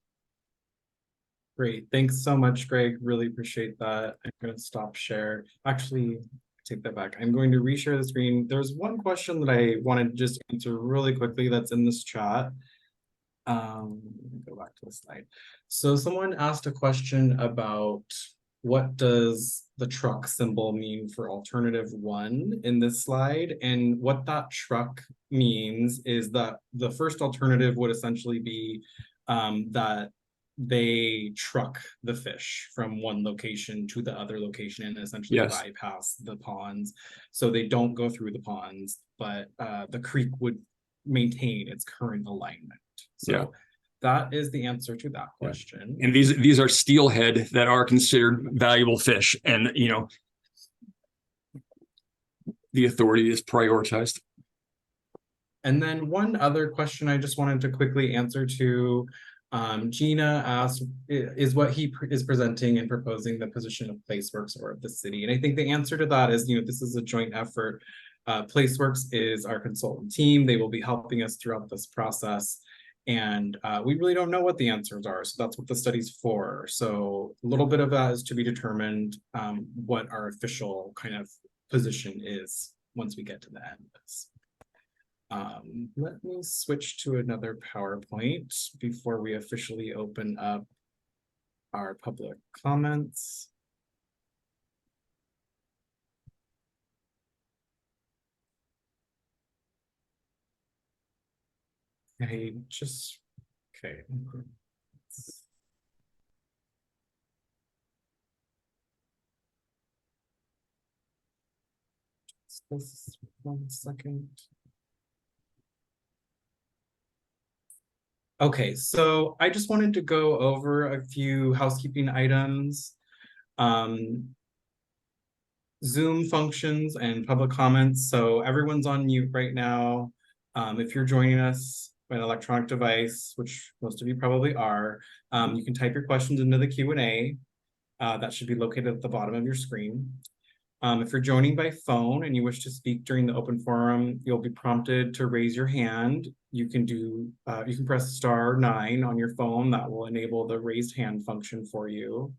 Speaker 1: Great. Thanks so much, Greg. Really appreciate that. I'm going to stop share. Actually, take that back. I'm going to reshare the screen. There's one question that I wanted to just answer really quickly that's in this chat. Go back to the slide. So someone asked a question about what does the truck symbol mean for alternative 1 in this slide? And what that truck means is that the first alternative would essentially be that they truck the fish from one location to the other location and essentially bypass the ponds. So they don't go through the ponds, but the creek would maintain its current alignment. So that is the answer to that question.
Speaker 5: And these are steelhead that are considered valuable fish, and the authority is prioritized.
Speaker 1: And then one other question I just wanted to quickly answer to Gina asked, is what he is presenting and proposing the position of Placeworks or of the city? And I think the answer to that is, this is a joint effort. Placeworks is our consultant team. They will be helping us throughout this process. And we really don't know what the answers are. So that's what the study's for. So a little bit of that is to be determined what our official kind of position is once we get to the end of this. Let me switch to another PowerPoint before we officially open up our public comments. Okay. Just 1 second. Okay, so I just wanted to go over a few housekeeping items. Zoom functions and public comments. So everyone's on mute right now. If you're joining us by an electronic device, which most of you probably are, you can type your questions into the Q&A. That should be located at the bottom of your screen. If you're joining by phone and you wish to speak during the open forum, you'll be prompted to raise your hand. You can press *9 on your phone. That will enable the raised hand function for you.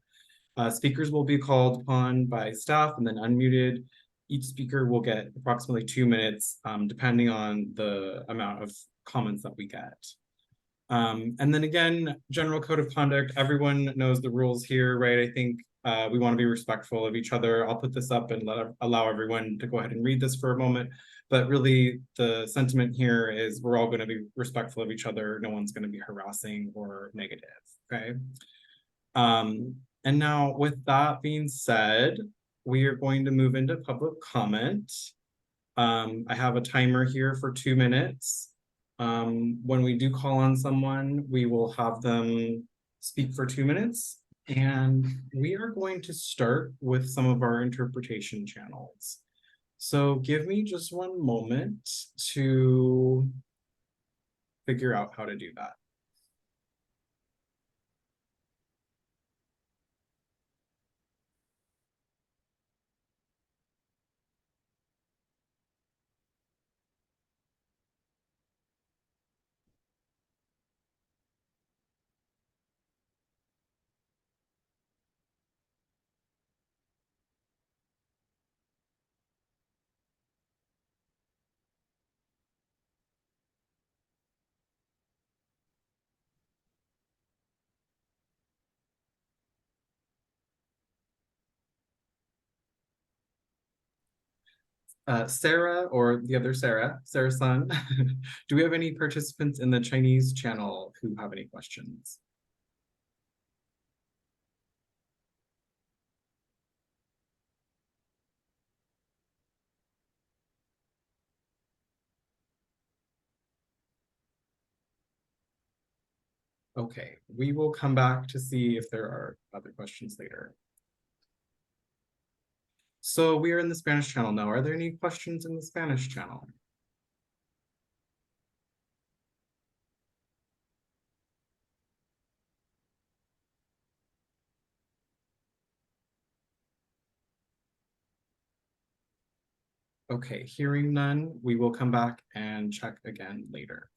Speaker 1: Speakers will be called upon by staff and then unmuted. Each speaker will get approximately 2 minutes, depending on the amount of comments that we get. And then again, general code of conduct, everyone knows the rules here, right? I think we want to be respectful of each other. I'll put this up and allow everyone to go ahead and read this for a moment. But really, the sentiment here is we're all going to be respectful of each other. No one's going to be harassing or negative, okay? And now with that being said, we are going to move into public comment. I have a timer here for 2 minutes. When we do call on someone, we will have them speak for 2 minutes. And we are going to start with some of our interpretation channels. So give me just one moment to figure out how to do that. Sarah, or the other Sarah, Sarah Sun, do we have any participants in the Chinese channel who have any questions? Okay, we will come back to see if there are other questions later. So we are in the Spanish channel now. Are there any questions in the Spanish channel? Okay, hearing none, we will come back and check again later.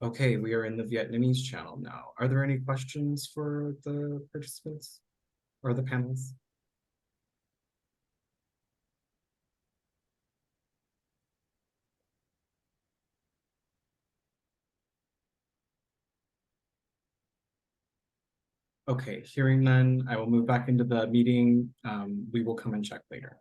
Speaker 1: Okay, we are in the Vietnamese channel now. Are there any questions for the participants or the panelists? Okay, hearing none, I will move back into the meeting. We will come and check later.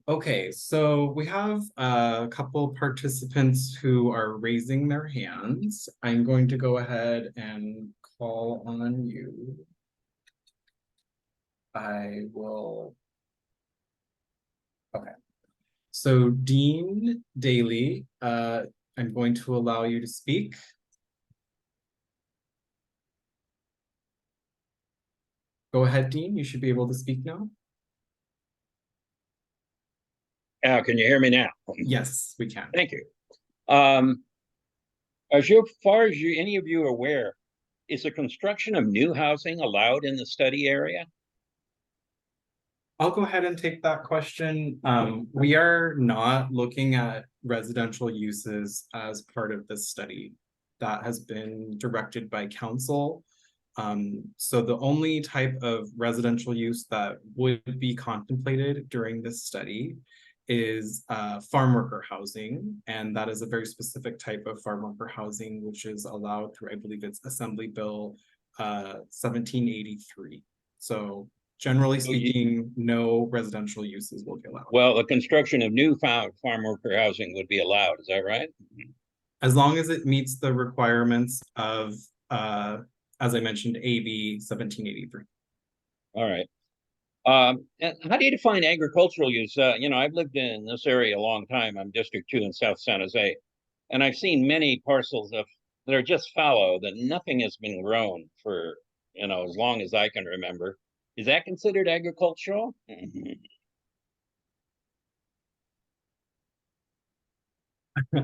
Speaker 1: Okay, so we have a couple participants who are raising their hands. I'm going to go ahead and call on you. I will. Okay. So Dean Daly, I'm going to allow you to speak. Go ahead, Dean. You should be able to speak now.
Speaker 8: Can you hear me now?
Speaker 1: Yes, we can.
Speaker 8: Thank you. As far as any of you are aware, is the construction of new housing allowed in the study area?
Speaker 1: I'll go ahead and take that question. We are not looking at residential uses as part of this study. That has been directed by council. So the only type of residential use that would be contemplated during this study is farm worker housing, and that is a very specific type of farm worker housing, which is allowed through, I believe it's Assembly Bill 1783. So generally speaking, no residential uses will be allowed.
Speaker 8: Well, the construction of new farm worker housing would be allowed, is that right?
Speaker 1: As long as it meets the requirements of, as I mentioned, AB 1783.
Speaker 8: All right. And how do you define agricultural use? I've lived in this area a long time. I'm District 2 in South San Jose, and I've seen many parcels that are just fallow, that nothing has been grown for, as long as I can remember. Is that considered agricultural?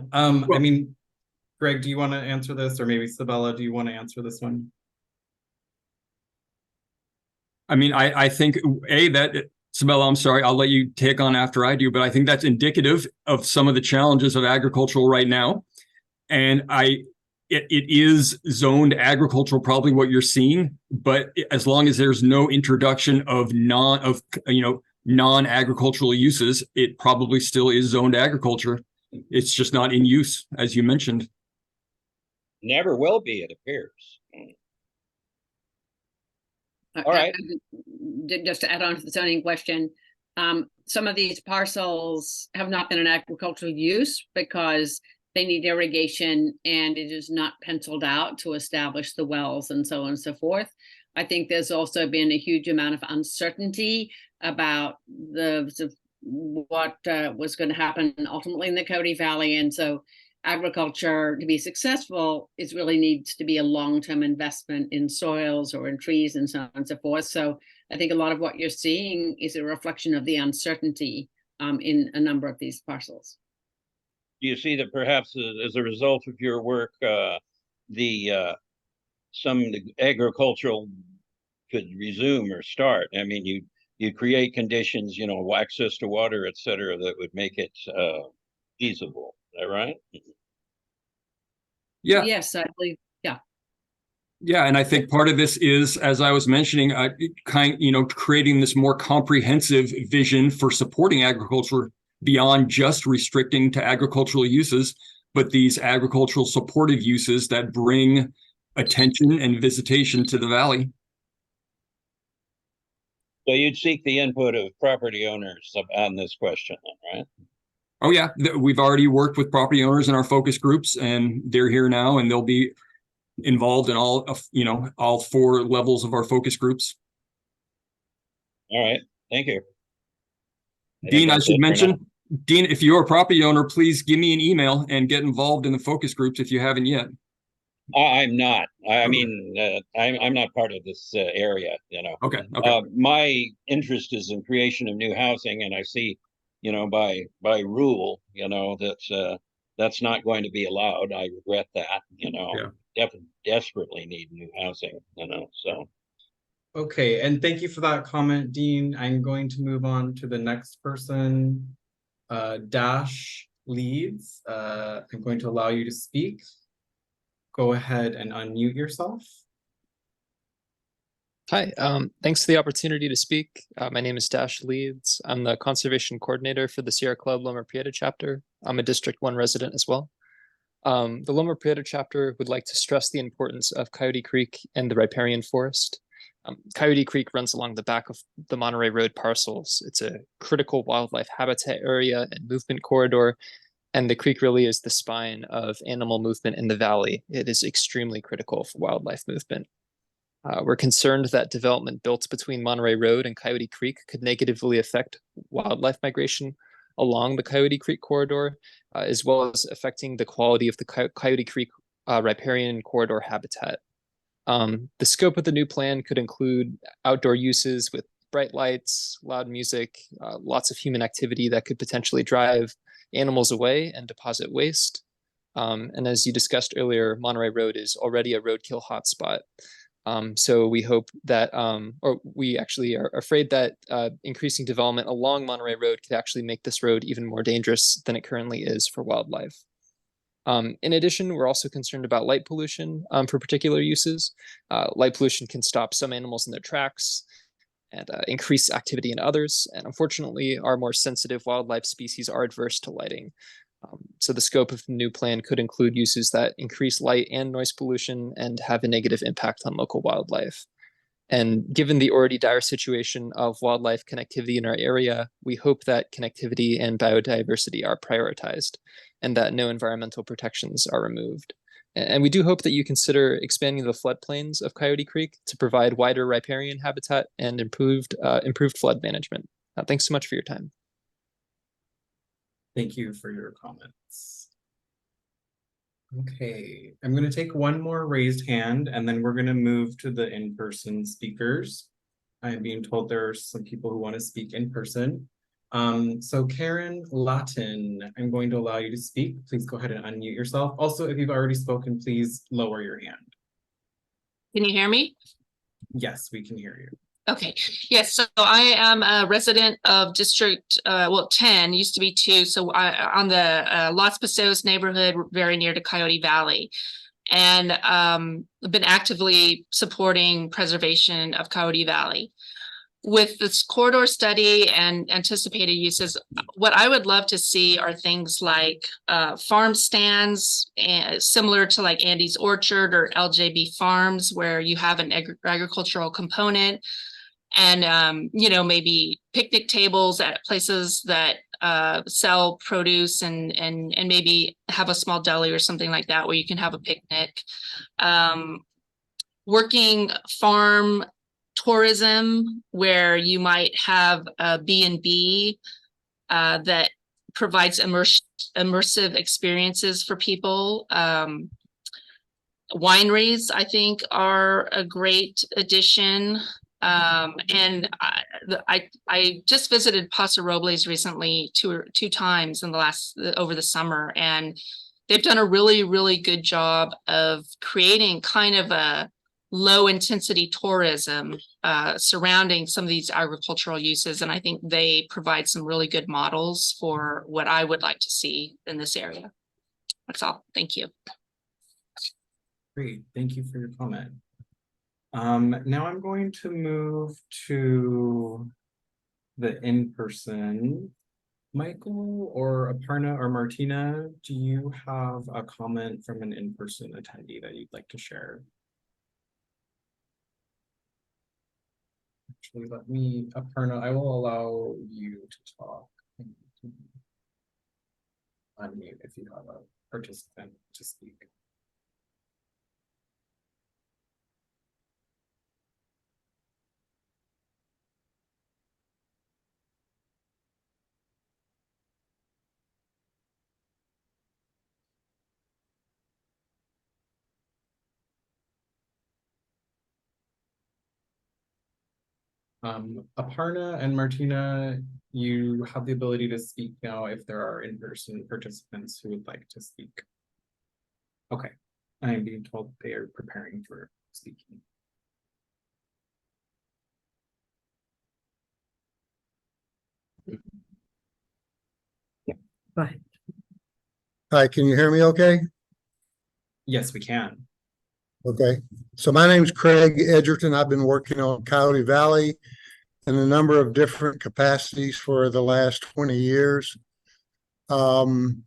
Speaker 1: I mean, Greg, do you want to answer this, or maybe Sabella, do you want to answer this one?
Speaker 5: I mean, I think that Sabella, I'm sorry, I'll let you take on after I do, but I think that's indicative of some of the challenges of agricultural right now. And it is zoned agricultural, probably what you're seeing, but as long as there's no introduction of non-agricultural uses, it probably still is zoned agriculture. It's just not in use, as you mentioned.
Speaker 8: Never will be, it appears. All right.
Speaker 7: Just to add on to the zoning question, some of these parcels have not been in agricultural use because they need irrigation and it is not penciled out to establish the wells and so on and so forth. I think there's also been a huge amount of uncertainty about what was going to happen ultimately in the Coyote Valley. And so agriculture, to be successful, it really needs to be a long-term investment in soils or in trees and so on and so forth. So I think a lot of what you're seeing is a reflection of the uncertainty in a number of these parcels.
Speaker 8: Do you see that perhaps as a result of your work, some agricultural could resume or start? I mean, you create conditions, access to water, et cetera, that would make it feasible. Is that right?
Speaker 5: Yeah.
Speaker 7: Yes, I believe. Yeah.
Speaker 5: Yeah, and I think part of this is, as I was mentioning, creating this more comprehensive vision for supporting agriculture beyond just restricting to agricultural uses, but these agricultural supportive uses that bring attention and visitation to the valley.
Speaker 8: So you'd seek the input of property owners on this question, then, right?
Speaker 5: Oh yeah, we've already worked with property owners in our focus groups, and they're here now, and they'll be involved in all 4 levels of our focus groups.
Speaker 8: All right, thank you.
Speaker 5: Dean, I should mention, Dean, if you're a property owner, please give me an email and get involved in the focus groups if you haven't yet.
Speaker 8: I'm not. I mean, I'm not part of this area.
Speaker 5: Okay.
Speaker 8: My interest is in creation of new housing, and I see, by rule, that's not going to be allowed. I regret that. Desperately need new housing. So.
Speaker 1: Okay, and thank you for that comment, Dean. I'm going to move on to the next person. Dash Leeds. I'm going to allow you to speak. Go ahead and unmute yourself.
Speaker 9: Hi, thanks for the opportunity to speak. My name is Dash Leeds. I'm the conservation coordinator for the Sierra Club Loma Prieta chapter. I'm a District 1 resident as well. The Loma Prieta chapter would like to stress the importance of Coyote Creek and the riparian forest. Coyote Creek runs along the back of the Monterey Road parcels. It's a critical wildlife habitat area and movement corridor, and the creek really is the spine of animal movement in the valley. It is extremely critical for wildlife movement. We're concerned that development built between Monterey Road and Coyote Creek could negatively affect wildlife migration along the Coyote Creek corridor, as well as affecting the quality of the Coyote Creek riparian corridor habitat. The scope of the new plan could include outdoor uses with bright lights, loud music, lots of human activity that could potentially drive animals away and deposit waste. And as you discussed earlier, Monterey Road is already a roadkill hotspot. So we hope that, or we actually are afraid that increasing development along Monterey Road could actually make this road even more dangerous than it currently is for wildlife. In addition, we're also concerned about light pollution for particular uses. Light pollution can stop some animals in their tracks and increase activity in others. And unfortunately, our more sensitive wildlife species are adverse to lighting. So the scope of the new plan could include uses that increase light and noise pollution and have a negative impact on local wildlife. And given the already dire situation of wildlife connectivity in our area, we hope that connectivity and biodiversity are prioritized and that no environmental protections are removed. And we do hope that you consider expanding the floodplains of Coyote Creek to provide wider riparian habitat and improved flood management. Thanks so much for your time.
Speaker 1: Thank you for your comments. Okay, I'm going to take one more raised hand and then we're going to move to the in-person speakers. I'm being told there are some people who want to speak in person. So Karen Latin, I'm going to allow you to speak. Please go ahead and unmute yourself. Also, if you've already spoken, please lower your hand.
Speaker 10: Can you hear me?
Speaker 1: Yes, we can hear you.
Speaker 10: Okay, yes, so I am a resident of District 10, used to be 2, so on the Los Pastos neighborhood, very near to Coyote Valley. and been actively supporting preservation of Coyote Valley. With this corridor study and anticipated uses, what I would love to see are things like farm stands, similar to like Andy's Orchard or LJB Farms, where you have an agricultural component, and maybe picnic tables at places that sell produce, and maybe have a small deli or something like that where you can have a picnic. Working farm tourism, where you might have a B&B that provides immersive experiences for people. Wineries, I think, are a great addition. And I just visited Paso Robles recently two times in over the summer, and they've done a really, really good job of creating kind of a low intensity tourism surrounding some of these agricultural uses. And I think they provide some really good models for what I would like to see in this area. That's all. Thank you.
Speaker 1: Great, thank you for your comment. Now I'm going to move to the in-person. Michael or Aparna or Martina, do you have a comment from an in-person attendee that you'd like to share? Actually, Aparna, I will allow you to talk. Unmute if you have a participant to speak. Aparna and Martina, you have the ability to speak now if there are in-person participants who would like to speak. Okay, I am being told they are preparing for speaking.
Speaker 11: Hi. Hi, can you hear me okay?
Speaker 1: Yes, we can.
Speaker 11: Okay, so my name is Craig Edgerton. I've been working on Coyote Valley in a number of different capacities for the last 20 years. One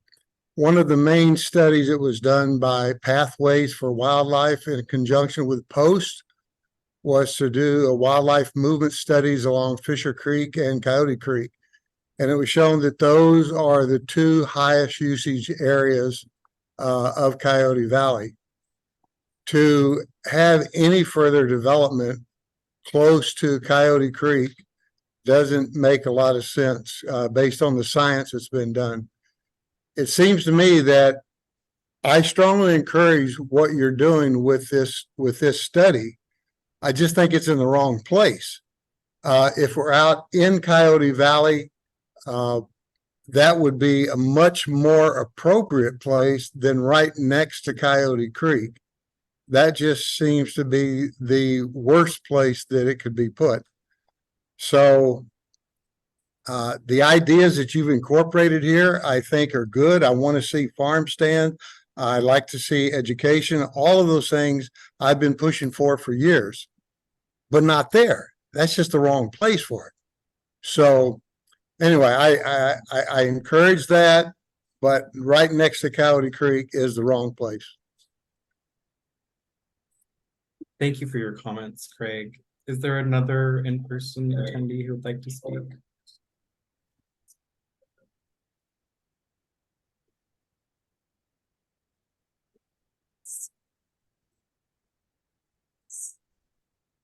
Speaker 11: of the main studies that was done by Pathways for Wildlife in conjunction with POST was to do a wildlife movement studies along Fisher Creek and Coyote Creek. And it was shown that those are the two highest usage areas of Coyote Valley. To have any further development close to Coyote Creek doesn't make a lot of sense based on the science that's been done. It seems to me that I strongly encourage what you're doing with this study. I just think it's in the wrong place. If we're out in Coyote Valley, that would be a much more appropriate place than right next to Coyote Creek. That just seems to be the worst place that it could be put. So the ideas that you've incorporated here, I think, are good. I want to see farm stand. I like to see education. All of those things I've been pushing for years, but not there. That's just the wrong place for it. So anyway, I encourage that, but right next to Coyote Creek is the wrong place.
Speaker 1: Thank you for your comments, Craig. Is there another in-person attendee who would like to speak?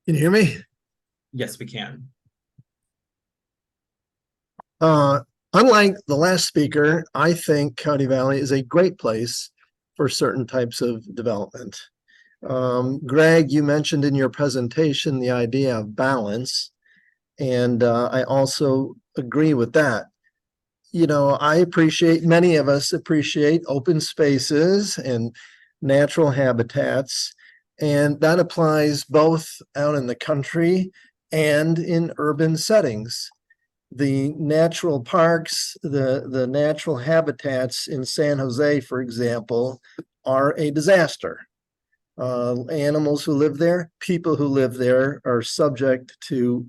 Speaker 11: Can you hear me?
Speaker 1: Yes, we can.
Speaker 11: Unlike the last speaker, I think Coyote Valley is a great place for certain types of development. Greg, you mentioned in your presentation the idea of balance, and I also agree with that. You know, many of us appreciate open spaces and natural habitats, and that applies both out in the country and in urban settings. The natural parks, the natural habitats in San Jose, for example, are a disaster.
Speaker 12: animals who live there, people who live there are subject to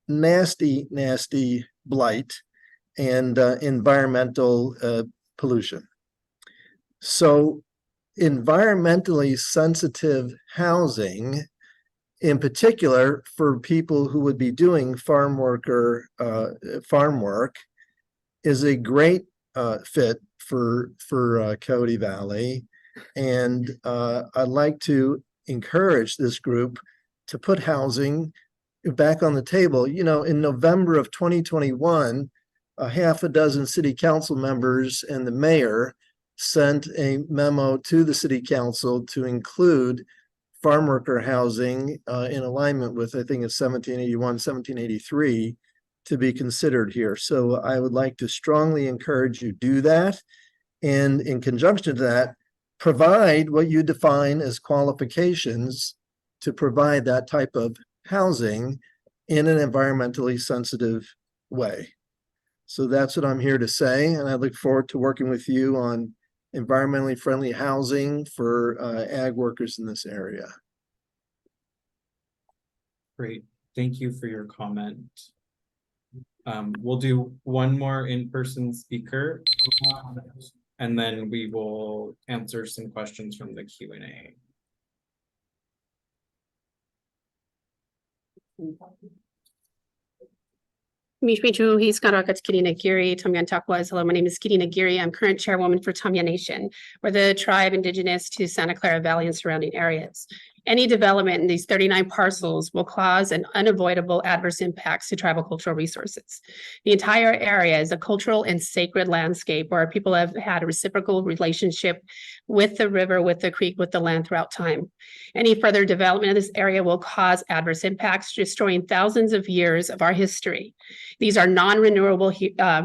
Speaker 12: nasty, nasty blight and environmental pollution. So environmentally sensitive housing, in particular for people who would be doing farm work, is a great fit for Coyote Valley. And I'd like to encourage this group to put housing back on the table. You know, in November of 2021, a half a dozen city council members and the mayor sent a memo to the city council to include farm worker housing in alignment with, I think it's 1781, 1783 to be considered here. So I would like to strongly encourage you do that. And in conjunction to that, provide what you define as qualifications to provide that type of housing in an environmentally sensitive way. So that's what I'm here to say. And I look forward to working with you on environmentally friendly housing for ag workers in this area.
Speaker 1: Great. Thank you for your comment. We'll do one more in-person speaker, and then we will answer some questions from the Q&A.
Speaker 13: Hello, my name is Kitty Nagiri. I'm current chairwoman for Tamya Nation. We're the tribe indigenous to Santa Clara Valley and surrounding areas. Any development in these 39 parcels will cause an unavoidable adverse impacts to tribal cultural resources. The entire area is a cultural and sacred landscape where people have had a reciprocal relationship with the river, with the creek, with the land throughout time. Any further development of this area will cause adverse impacts, destroying thousands of years of our history. These are non-renewable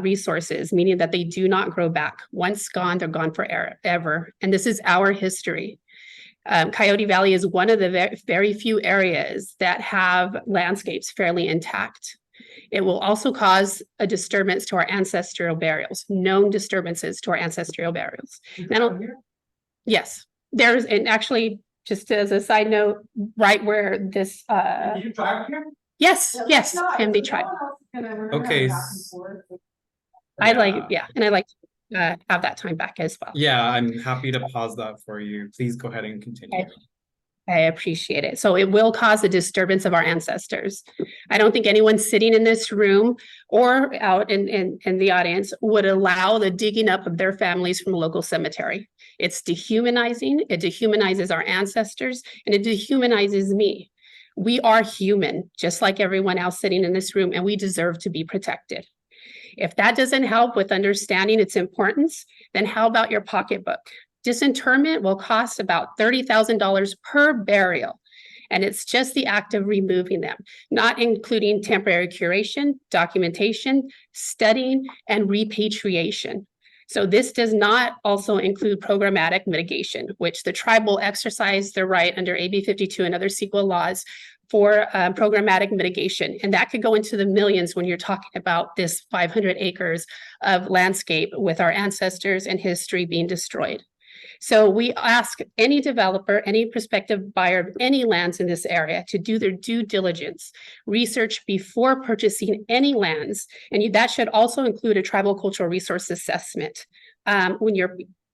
Speaker 13: resources, meaning that they do not grow back. Once gone, they're gone forever. And this is our history. Coyote Valley is one of the very few areas that have landscapes fairly intact. It will also cause a disturbance to our ancestral burials, known disturbances to our ancestral burials. Yes, there's, and actually, just as a side note, right where this
Speaker 1: Did you drive here?
Speaker 13: yes, can be tried.
Speaker 1: Okay.
Speaker 13: I'd like to have that time back as well.
Speaker 1: Yeah, I'm happy to pause that for you. Please go ahead and continue.
Speaker 13: I appreciate it. So it will cause a disturbance of our ancestors. I don't think anyone sitting in this room or out in the audience would allow the digging up of their families from a local cemetery. It's dehumanizing. It dehumanizes our ancestors, and it dehumanizes me. We are human, just like everyone else sitting in this room, and we deserve to be protected. If that doesn't help with understanding its importance, then how about your pocketbook? Disinterment will cost about $30,000 per burial, and it's just the act of removing them, not including temporary curation, documentation, studying, and repatriation. So this does not also include programmatic mitigation, which the tribe will exercise their right under AB 52 and other CEQA laws for programmatic mitigation. And that could go into the millions when you're talking about this 500 acres of landscape with our ancestors and history being destroyed. So we ask any developer, any prospective buyer of any lands in this area to do their due diligence, research before purchasing any lands. And that should also include a tribal cultural resource assessment. When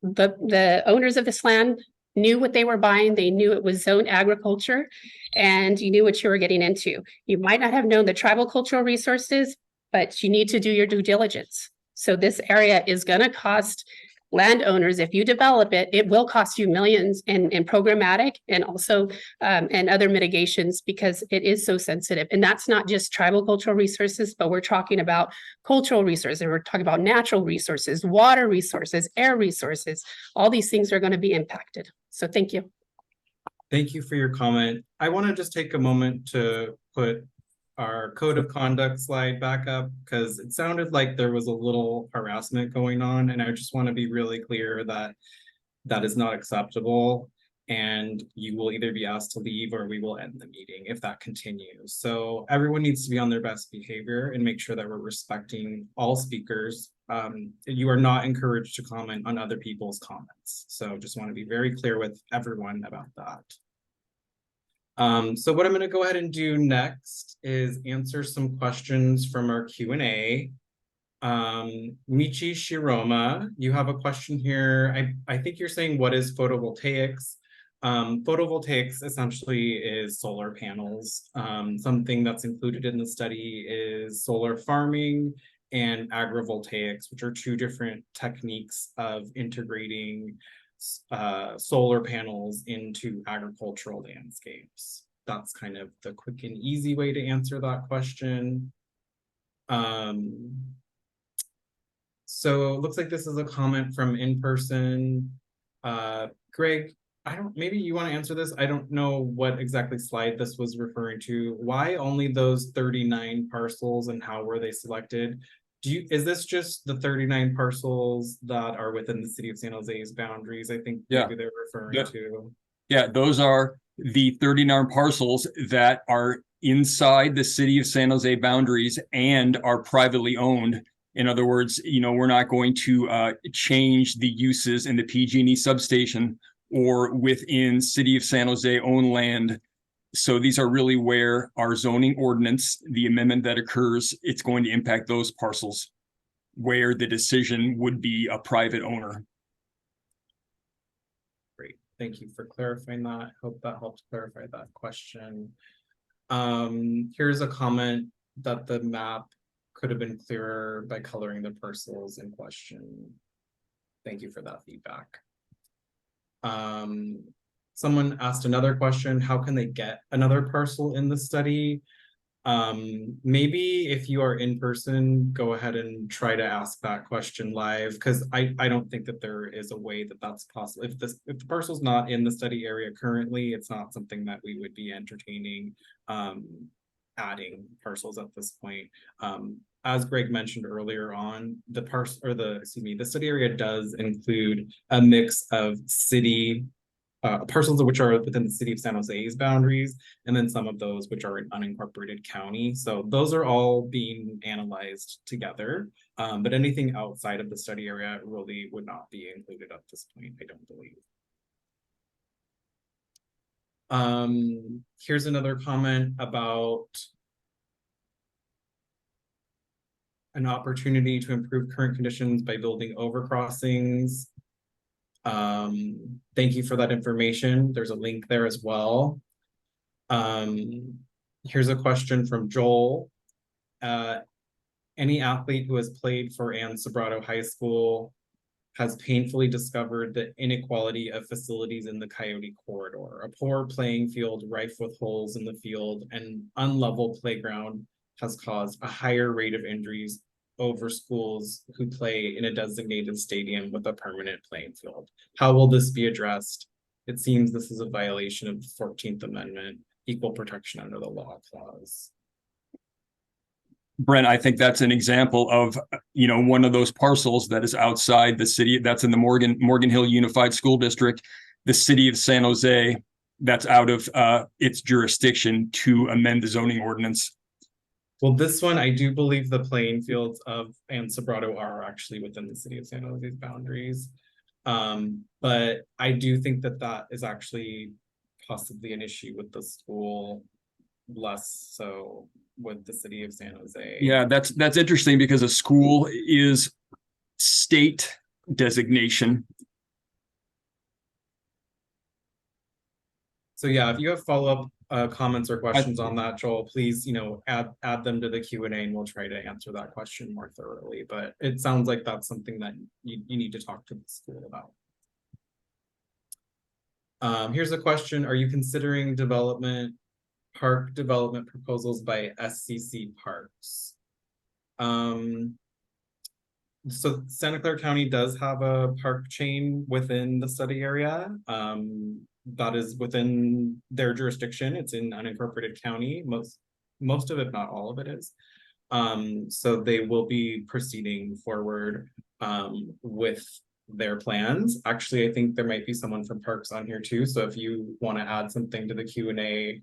Speaker 13: the owners of this land knew what they were buying, they knew it was zone agriculture, and you knew what you were getting into. You might not have known the tribal cultural resources, but you need to do your due diligence. So this area is going to cost landowners, if you develop it, it will cost you millions in programmatic and also and other mitigations, because it is so sensitive. And that's not just tribal cultural resources, but we're talking about cultural resources. We're talking about natural resources, water resources, air resources. All these things are going to be impacted. So thank you.
Speaker 1: Thank you for your comment. I want to just take a moment to put our code of conduct slide back up, because it sounded like there was a little harassment going on, and I just want to be really clear that that is not acceptable, and you will either be asked to leave or we will end the meeting if that continues. So everyone needs to be on their best behavior and make sure that we're respecting all speakers. You are not encouraged to comment on other people's comments. So just want to be very clear with everyone about that. So what I'm going to go ahead and do next is answer some questions from our Q&A. Michi Shiroma, you have a question here. I think you're saying, what is photovoltaics? Photovoltaics essentially is solar panels. Something that's included in the study is solar farming and agrivoltaics, which are two different techniques of integrating solar panels into agricultural landscapes. That's kind of the quick and easy way to answer that question. So it looks like this is a comment from in-person. Greg, maybe you want to answer this. I don't know what exactly slide this was referring to. Why only those 39 parcels and how were they selected? Is this just the 39 parcels that are within the city of San Jose's boundaries? I think maybe they're referring to.
Speaker 5: Yeah, those are the 39 parcels that are inside the city of San Jose boundaries and are privately owned. In other words, we're not going to change the uses in the PG&E substation or within city of San Jose owned land. So these are really where our zoning ordinance, the amendment that occurs, it's going to impact those parcels where the decision would be a private owner.
Speaker 1: Great, thank you for clarifying that. Hope that helps clarify that question. Here's a comment that the map could have been clearer by coloring the parcels in question. Thank you for that feedback. Someone asked another question, how can they get another parcel in the study? Maybe if you are in person, go ahead and try to ask that question live, because I don't think that there is a way that that's possible. If the parcel's not in the study area currently, it's not something that we would be entertaining adding parcels at this point. As Greg mentioned earlier on, the study area does include a mix of city parcels which are within the city of San Jose's boundaries, and then some of those which are in unincorporated county. So those are all being analyzed together. But anything outside of the study area really would not be included at this point, I don't believe. Here's another comment about an opportunity to improve current conditions by building overcrossings. Thank you for that information. There's a link there as well. Here's a question from Joel. Any athlete who has played for Ann Sobrato High School has painfully discovered the inequality of facilities in the Coyote corridor. A poor playing field rife with holes in the field and unlevel playground has caused a higher rate of injuries over schools who play in a designated stadium with a permanent playing field. How will this be addressed? It seems this is a violation of the 14th Amendment, equal protection under the law clause.
Speaker 5: Brent, I think that's an example of, one of those parcels that is outside the city, that's in the Morgan Hill Unified School District, the city of San Jose, that's out of its jurisdiction to amend the zoning ordinance.
Speaker 1: Well, this one, I do believe the playing fields of Ann Sobrato are actually within the city of San Jose's boundaries. But I do think that that is actually possibly an issue with the school, less so with the city of San Jose.
Speaker 5: Yeah, that's interesting because a school is state designation.
Speaker 1: So yeah, if you have follow-up comments or questions on that, Joel, please, add them to the Q&A and we'll try to answer that question more thoroughly. But it sounds like that's something that you need to talk to the school about. Here's a question. Are you considering park development proposals by SCC Parks? So Santa Clara County does have a park chain within the study area. That is within their jurisdiction. It's in unincorporated county. Most of it, not all of it is. So they will be proceeding forward with their plans. Actually, I think there might be someone from Parks on here too. So if you want to add something to the Q&A,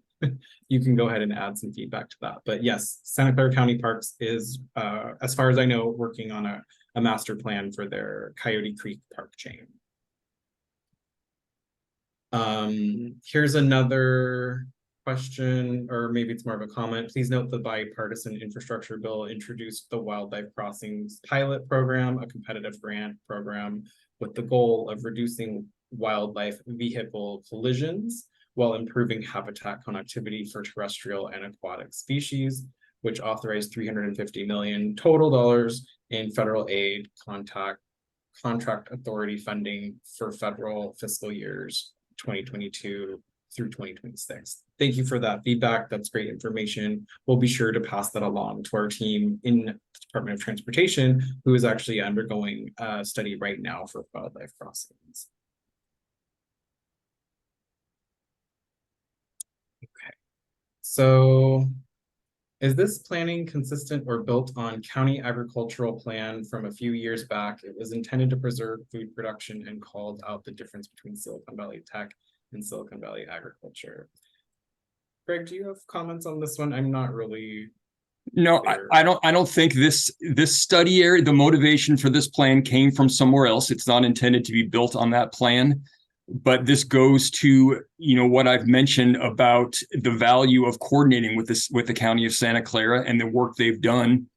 Speaker 1: you can go ahead and add some feedback to that. But yes, Santa Clara County Parks is, as far as I know, working on a master plan for their Coyote Creek Park chain. Here's another question, or maybe it's more of a comment. Please note the bipartisan infrastructure bill introduced the Wildlife Crossings Pilot Program, a competitive grant program with the goal of reducing wildlife vehicle collisions while improving habitat connectivity for terrestrial and aquatic species, which authorized $350 million total dollars in federal aid contract authority funding for federal fiscal years 2022 through 2026. Thank you for that feedback. That's great information. We'll be sure to pass that along to our team in the Department of Transportation, who is actually undergoing a study right now for wildlife crossings. Okay, so is this planning consistent or built on county agricultural plan from a few years back? It was intended to preserve food production and called out the difference between Silicon Valley tech and Silicon Valley agriculture. Greg, do you have comments on this one? I'm not really.
Speaker 5: No, I don't think this study area, the motivation for this plan came from somewhere else. It's not intended to be built on that plan. But this goes to, what I've mentioned about the value of coordinating with the County of Santa Clara and the work they've done,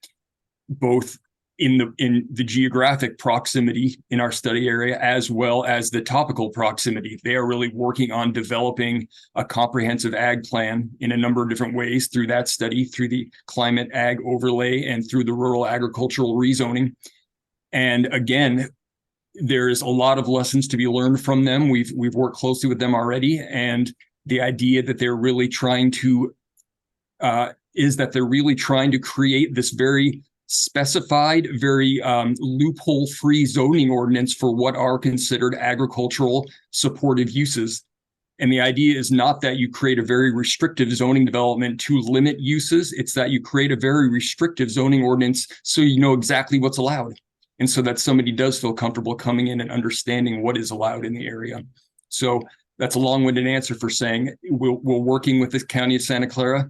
Speaker 5: both in the geographic proximity in our study area, as well as the topical proximity. They are really working on developing a comprehensive ag plan in a number of different ways through that study, through the climate ag overlay, and through the rural agricultural rezoning. And again, there's a lot of lessons to be learned from them. We've worked closely with them already, and the idea that they're really trying to create this very specified, very loophole-free zoning ordinance for what are considered agricultural supportive uses. And the idea is not that you create a very restrictive zoning development to limit uses. It's that you create a very restrictive zoning ordinance so you know exactly what's allowed. And so that somebody does feel comfortable coming in and understanding what is allowed in the area. So that's a long-winded answer for saying we're working with the County of Santa Clara.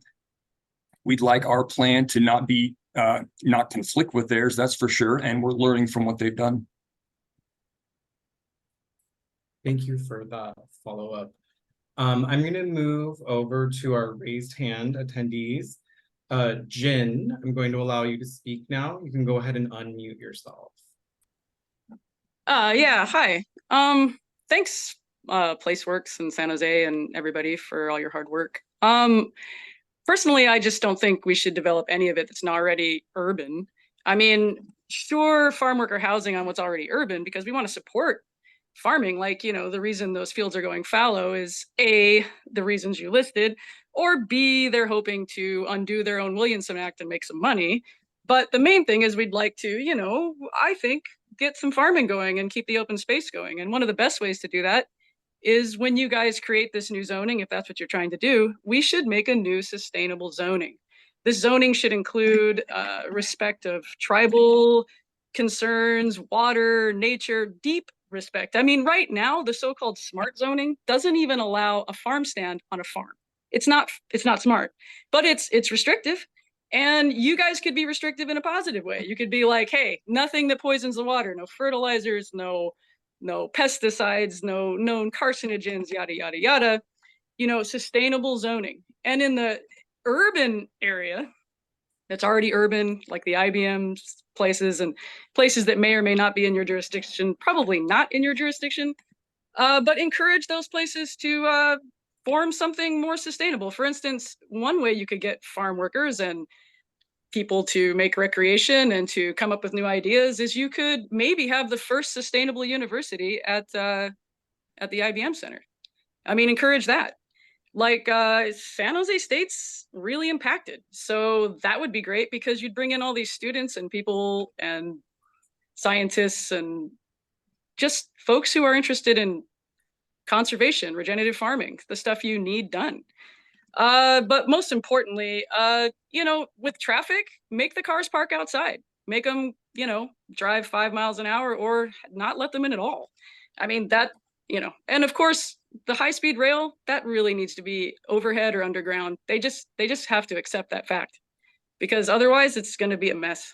Speaker 5: We'd like our plan to not conflict with theirs, that's for sure. And we're learning from what they've done.
Speaker 1: Thank you for that follow-up. I'm going to move over to our raised hand attendees. Jin, I'm going to allow you to speak now. You can go ahead and unmute yourself.
Speaker 14: Yeah, hi. Thanks, Placeworks and San Jose and everybody for all your hard work. Personally, I just don't think we should develop any of it that's not already urban. I mean, sure, farm worker housing on what's already urban, because we want to support farming. Like, the reason those fields are going fallow is A, the reasons you listed, or B, they're hoping to undo their own Williamson Act and make some money. But the main thing is we'd like to, I think, get some farming going and keep the open space going. And one of the best ways to do that is when you guys create this new zoning, if that's what you're trying to do, we should make a new sustainable zoning. This zoning should include respect of tribal concerns, water, nature, deep respect. I mean, right now, the so-called smart zoning doesn't even allow a farm stand on a farm. It's not smart, but it's restrictive. And you guys could be restrictive in a positive way. You could be like, hey, nothing that poisons the water, no fertilizers, no pesticides, no known carcinogens, yada, yada, yada, sustainable zoning. And in the urban area that's already urban, like the IBM places and places that may or may not be in your jurisdiction, probably not in your jurisdiction, but encourage those places to form something more sustainable. For instance, one way you could get farm workers and people to make recreation and to come up with new ideas is you could maybe have the first sustainable university at the IBM Center. I mean, encourage that. Like San Jose State's really impacted. So that would be great because you'd bring in all these students and people and scientists and just folks who are interested in conservation, regenerative farming, the stuff you need done. But most importantly, with traffic, make the cars park outside. Make them, drive 5 miles an hour or not let them in at all. I mean, that, and of course, the high-speed rail, that really needs to be overhead or underground. They just have to accept that fact because otherwise it's going to be a mess.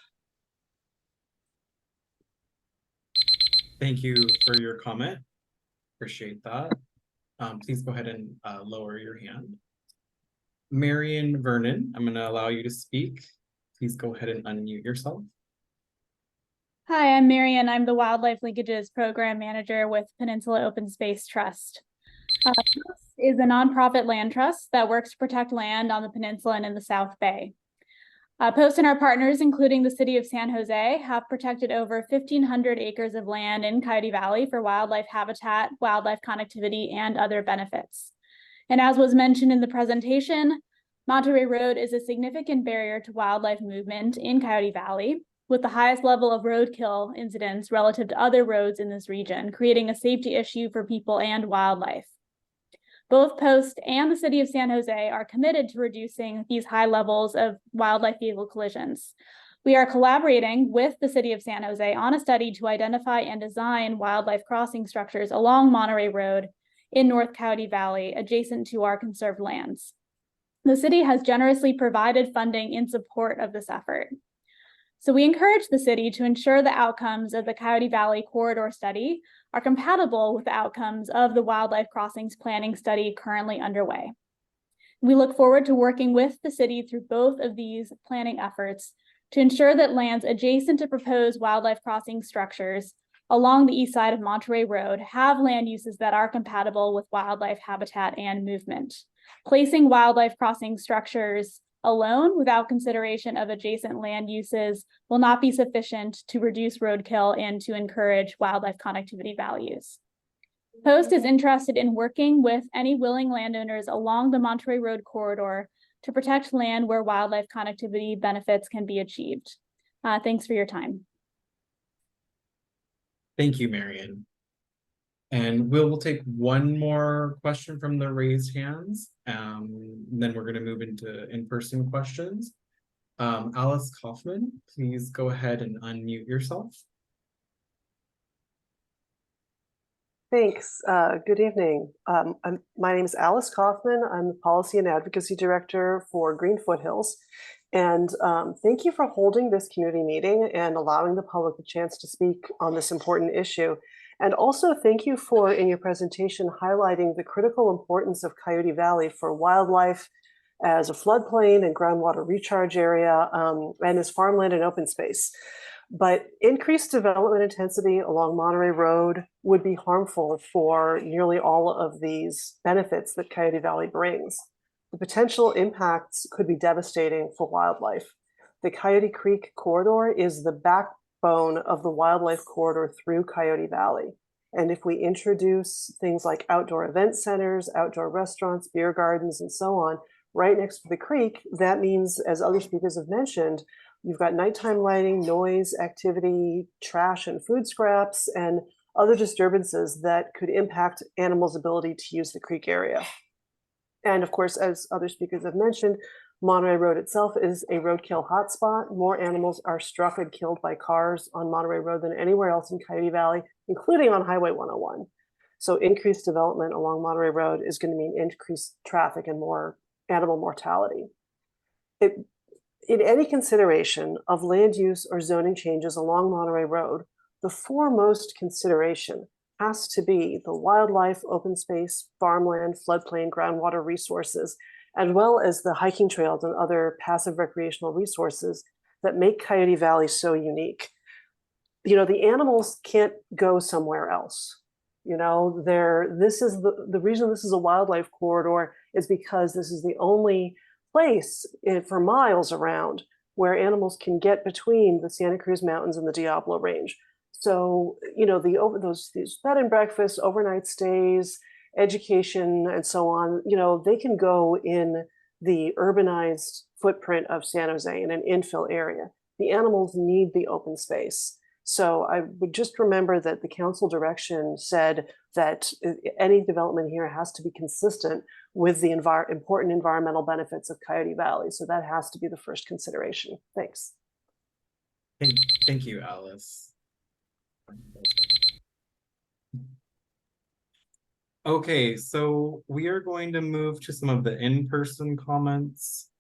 Speaker 1: Thank you for your comment. Appreciate that. Please go ahead and lower your hand. Marion Vernon, I'm going to allow you to speak. Please go ahead and unmute yourself.
Speaker 15: Hi, I'm Marion. I'm the Wildlife Linkages Program Manager with Peninsula Open Space Trust. This is a nonprofit land trust that works to protect land on the peninsula and in the South Bay. Post and our partners, including the City of San Jose, have protected over 1,500 acres of land in Coyote Valley for wildlife habitat, wildlife connectivity, and other benefits. And as was mentioned in the presentation, Monterey Road is a significant barrier to wildlife movement in Coyote Valley, with the highest level of roadkill incidents relative to other roads in this region, creating a safety issue for people and wildlife. Both Post and the City of San Jose are committed to reducing these high levels of wildlife vehicle collisions. We are collaborating with the City of San Jose on a study to identify and design wildlife crossing structures along Monterey Road in North Coyote Valley, adjacent to our conserved lands. The city has generously provided funding in support of this effort. So we encourage the city to ensure the outcomes of the Coyote Valley Corridor Study are compatible with the outcomes of the Wildlife Crossings Planning Study currently underway. We look forward to working with the city through both of these planning efforts to ensure that lands adjacent to proposed wildlife crossing structures along the east side of Monterey Road have land uses that are compatible with wildlife habitat and movement. Placing wildlife crossing structures alone without consideration of adjacent land uses will not be sufficient to reduce roadkill and to encourage wildlife connectivity values. Post is interested in working with any willing landowners along the Monterey Road corridor to protect land where wildlife connectivity benefits can be achieved. Thanks for your time.
Speaker 1: Thank you, Marion. And we'll take one more question from the raised hands. Then we're going to move into in-person questions. Alice Kaufman, please go ahead and unmute yourself.
Speaker 16: Thanks. Good evening. My name is Alice Kaufman. I'm the Policy and Advocacy Director for Green Foothills. And thank you for holding this community meeting and allowing the public a chance to speak on this important issue. And also thank you for, in your presentation, highlighting the critical importance of Coyote Valley for wildlife as a floodplain and groundwater recharge area, and as farmland and open space. But increased development intensity along Monterey Road would be harmful for nearly all of these benefits that Coyote Valley brings. The potential impacts could be devastating for wildlife. The Coyote Creek corridor is the backbone of the wildlife corridor through Coyote Valley. And if we introduce things like outdoor event centers, outdoor restaurants, beer gardens, and so on, right next to the creek, that means, as other speakers have mentioned, you've got nighttime lighting, noise, activity, trash and food scraps, and other disturbances that could impact animals' ability to use the creek area. And of course, as other speakers have mentioned, Monterey Road itself is a roadkill hotspot. More animals are struck and killed by cars on Monterey Road than anywhere else in Coyote Valley, including on Highway 101. So increased development along Monterey Road is going to mean increased traffic and more animal mortality. In any consideration of land use or zoning changes along Monterey Road, the foremost consideration has to be the wildlife, open space, farmland, floodplain, groundwater resources, as well as the hiking trails and other passive recreational resources that make Coyote Valley so unique. You know, the animals can't go somewhere else. You know, this is the reason this is a wildlife corridor is because this is the only place for miles around where animals can get between the Santa Cruz Mountains and the Diablo Range. So, you know, these bed and breakfast, overnight stays, education, and so on, you know, they can go in the urbanized footprint of San Jose in an infill area. The animals need the open space. So I would just remember that the council direction said that any development here has to be consistent with the important environmental benefits of Coyote Valley. So that has to be the first consideration. Thanks.
Speaker 1: Thank you, Alice. Okay, so we are going to move to some of the in-person comments.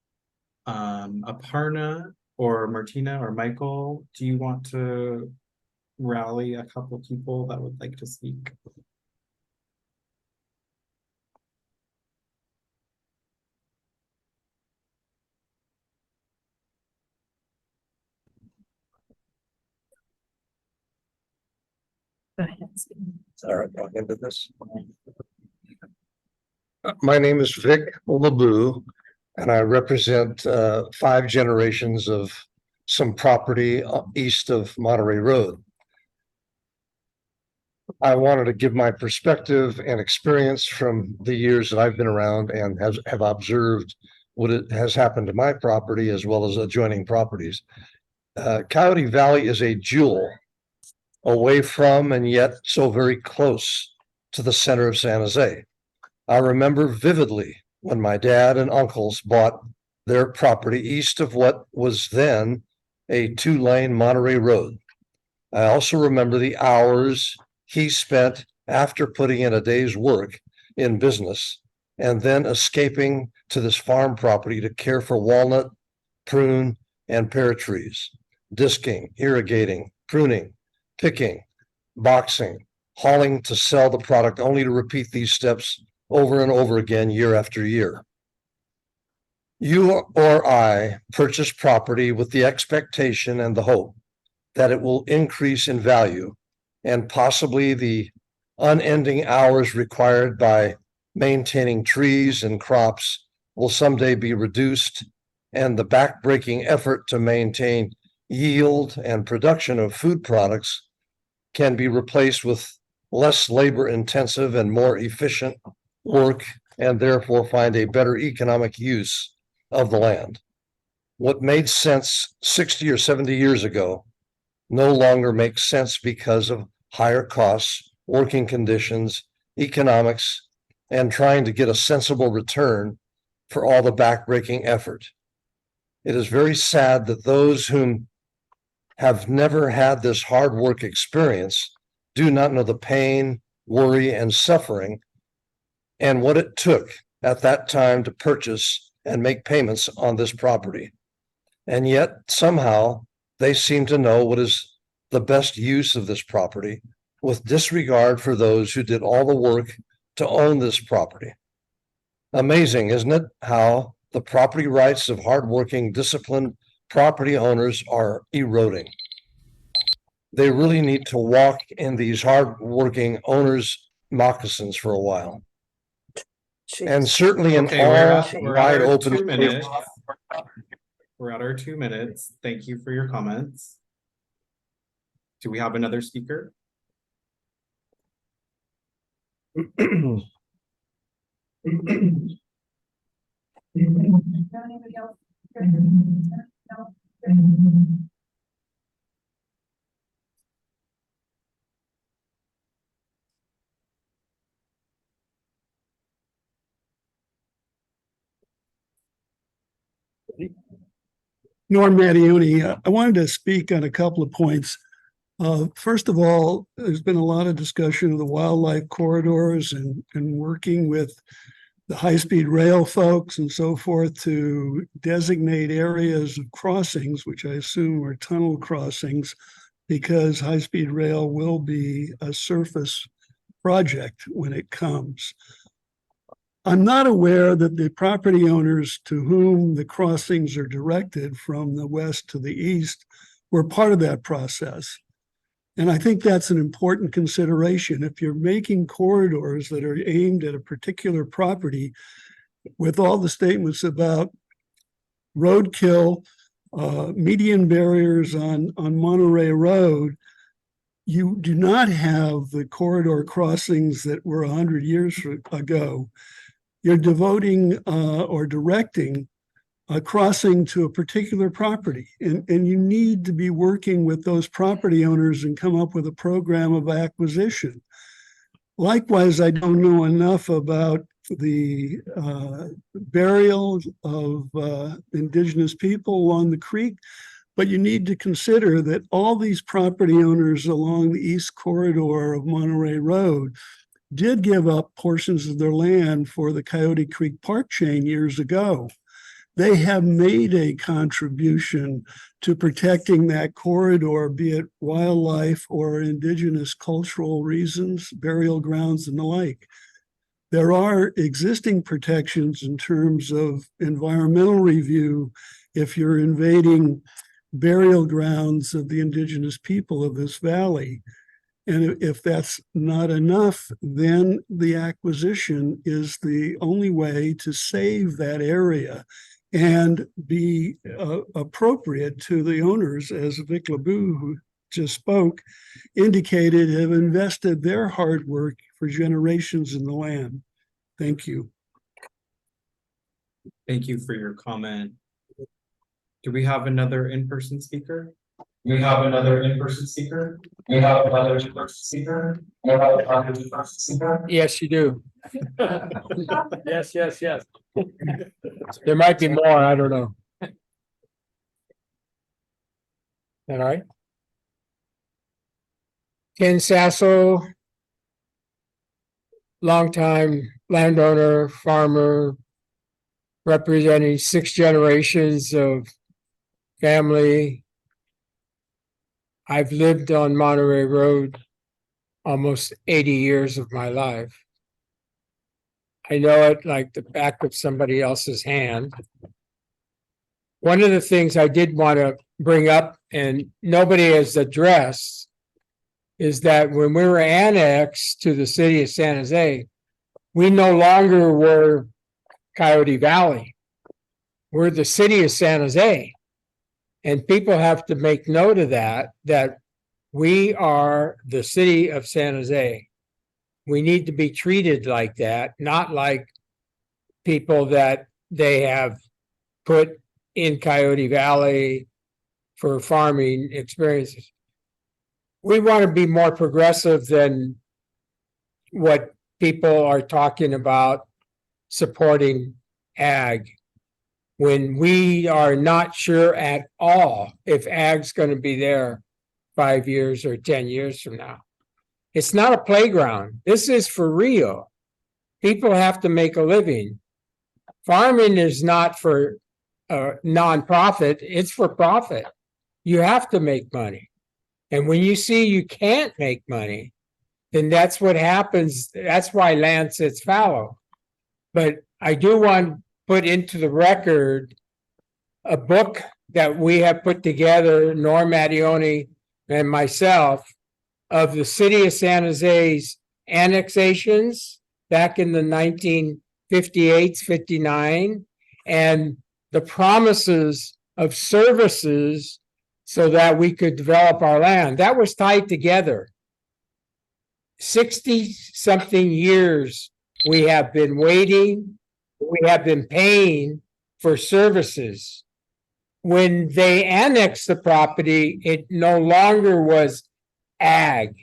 Speaker 1: Aparna or Martina or Michael, do you want to rally a couple people that would like to speak?
Speaker 11: All right, I'll into this. My name is Vic LeBou, and I represent 5 generations of some property east of Monterey Road. I wanted to give my perspective and experience from the years that I've been around and have observed what has happened to my property as well as adjoining properties. Coyote Valley is a jewel away from and yet so very close to the center of San Jose. I remember vividly when my dad and uncles bought their property east of what was then a 2-lane Monterey Road. I also remember the hours he spent after putting in a day's work in business and then escaping to this farm property to care for walnut, prune, and pear trees, disking, irrigating, pruning, picking, boxing, hauling to sell the product, only to repeat these steps over and over again year after year. You or I purchase property with the expectation and the hope that it will increase in value and possibly the unending hours required by maintaining trees and crops will someday be reduced, and the backbreaking effort to maintain yield and production of food products can be replaced with less labor intensive and more efficient work, and therefore find a better economic use of the land. What made sense 60 or 70 years ago no longer makes sense because of higher costs, working conditions, economics, and trying to get a sensible return for all the backbreaking effort. It is very sad that those whom have never had this hard work experience do not know the pain, worry, and suffering and what it took at that time to purchase and make payments on this property. And yet somehow they seem to know what is the best use of this property with disregard for those who did all the work to own this property. Amazing, isn't it, how the property rights of hardworking, disciplined property owners are eroding. They really need to walk in these hardworking owners' moccasins for a while. And certainly in
Speaker 1: Okay,
Speaker 11: all
Speaker 1: we're
Speaker 11: wide
Speaker 1: at our
Speaker 11: open.
Speaker 1: 2 minutes. We're at our 2 minutes. Thank you for your comments. Do we have another speaker?
Speaker 17: Norm Mattioni. I wanted to speak on a couple of points. First of all, there's been a lot of discussion of the wildlife corridors and working with the high-speed rail folks and so forth to designate areas of crossings, which I assume are tunnel crossings, because high-speed rail will be a surface project when it comes. I'm not aware that the property owners to whom the crossings are directed from the west to the east were part of that process. And I think that's an important consideration. If you're making corridors that are aimed at a particular property with all the statements about roadkill, median barriers on Monterey Road, you do not have the corridor crossings that were 100 years ago. You're devoting or directing a crossing to a particular property, and you need to be working with those property owners and come up with a program of acquisition. Likewise, I don't know enough about the burial of indigenous people along the creek, but you need to consider that all these property owners along the east corridor of Monterey Road did give up portions of their land for the Coyote Creek Park chain years ago. They have made a contribution to protecting that corridor, be it wildlife or indigenous cultural reasons, burial grounds, and the like. There are existing protections in terms of environmental review if you're invading burial grounds of the indigenous people of this valley. And if that's not enough, then the acquisition is the only way to save that area and be appropriate to the owners, as Vic LeBou, who just spoke, indicated have invested their hard work for generations in the land. Thank you.
Speaker 1: Thank you for your comment. Do we have another in-person speaker? We have another in-person speaker. We have another in-person speaker. We have another in-person speaker.
Speaker 18: Yes, you do. Yes, yes, yes. There might be more, I don't know. All right. Ken Sasso, longtime landowner, farmer, representing 6 generations of family. I've lived on Monterey Road almost 80 years of my life. I know it like the back of somebody else's hand. One of the things I did want to bring up, and nobody has addressed, is that when we were annexed to the city of San Jose, we no longer were Coyote Valley. We're the city of San Jose. And people have to make note of that we are the city of San Jose. We need to be treated like that, not like people that they have put in Coyote Valley for farming experiences. We want to be more progressive than what people are talking about supporting ag, when we are not sure at all if ag's going to be there 5 years or 10 years from now. It's not a playground. This is for real. People have to make a living. Farming is not for nonprofit, it's for profit. You have to make money. And when you see you can't make money, then that's what happens. That's why land sits fallow. But I do want to put into the record a book that we have put together, Norm Mattioni and myself, of the city of San Jose's annexations back in the 1958, 59, and the promises of services so that we could develop our land. That was tied together. 60-something years we have been waiting, we have been paying for services. When they annexed the property, it no longer was ag.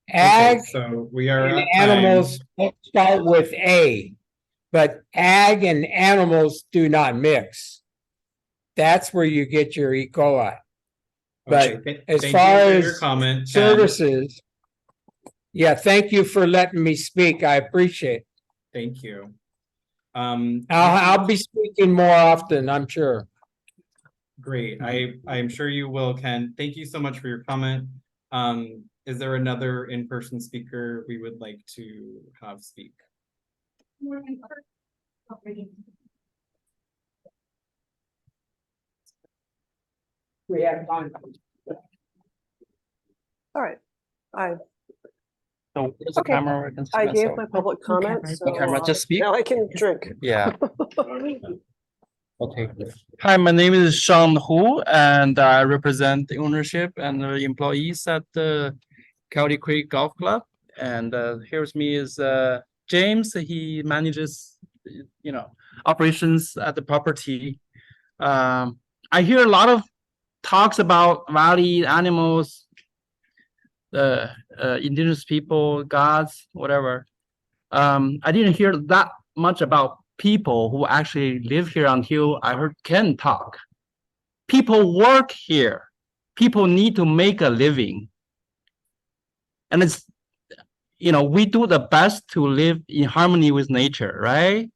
Speaker 18: Ag
Speaker 1: so we are
Speaker 18: and
Speaker 1: at
Speaker 18: animals start with A, but ag and animals do not mix. That's where you get your E. coli. But as
Speaker 1: thank
Speaker 18: far
Speaker 1: you for your
Speaker 18: as
Speaker 1: comment,
Speaker 18: services, yeah, thank you for letting me speak. I appreciate it.
Speaker 1: Thank you.
Speaker 18: I'll be speaking more often, I'm sure.
Speaker 1: Great. I'm sure you will, Ken. Thank you so much for your comment. Is there another in-person speaker we would like to have speak?
Speaker 18: We have time.
Speaker 16: All right.
Speaker 19: So there's a
Speaker 16: Okay.
Speaker 19: camera where I can see
Speaker 16: I gave
Speaker 19: myself.
Speaker 16: my public comment, so
Speaker 19: camera, just speak.
Speaker 16: now I can drink.
Speaker 19: Yeah. Okay. Hi, my name is Sean Hu, and I represent the ownership and the employees at the Coyote Creek Golf Club. And here's me is James. He manages, operations at the property. I hear a lot of talks about valley animals, the indigenous people, gods, whatever. I didn't hear that much about people who actually live here until I heard Ken talk. People work here. People need to make a living. And it's, we do the best to live in harmony with nature, right?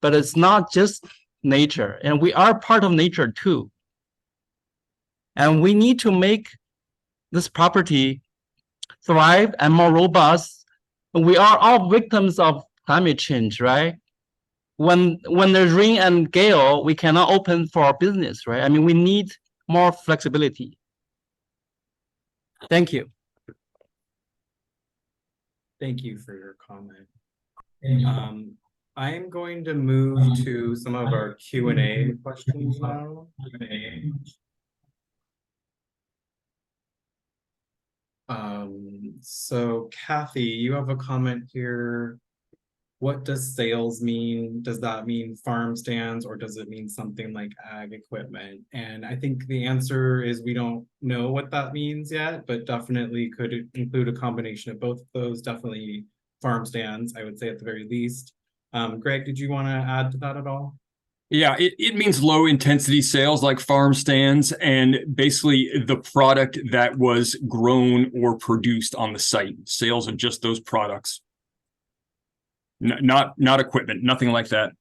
Speaker 19: But it's not just nature, and we are part of nature too. And we need to make this property thrive and more robust. We are all victims of climate change, right? When there's rain and gale, we cannot open for our business, right? I mean, we need more flexibility. Thank you.
Speaker 1: Thank you for your comment. I am going to move to some of our Q&A questions now. So Kathy, you have a comment here. What does sales mean? Does that mean farm stands, or does it mean something like ag equipment? And I think the answer is we don't know what that means yet, but definitely could include a combination of both of those. Definitely farm stands, I would say at the very least. Greg, did you want to add to that at all?
Speaker 5: Yeah, it means low intensity sales like farm stands, and basically the product that was grown or produced on the site. Sales of just those products. Not equipment, nothing like that.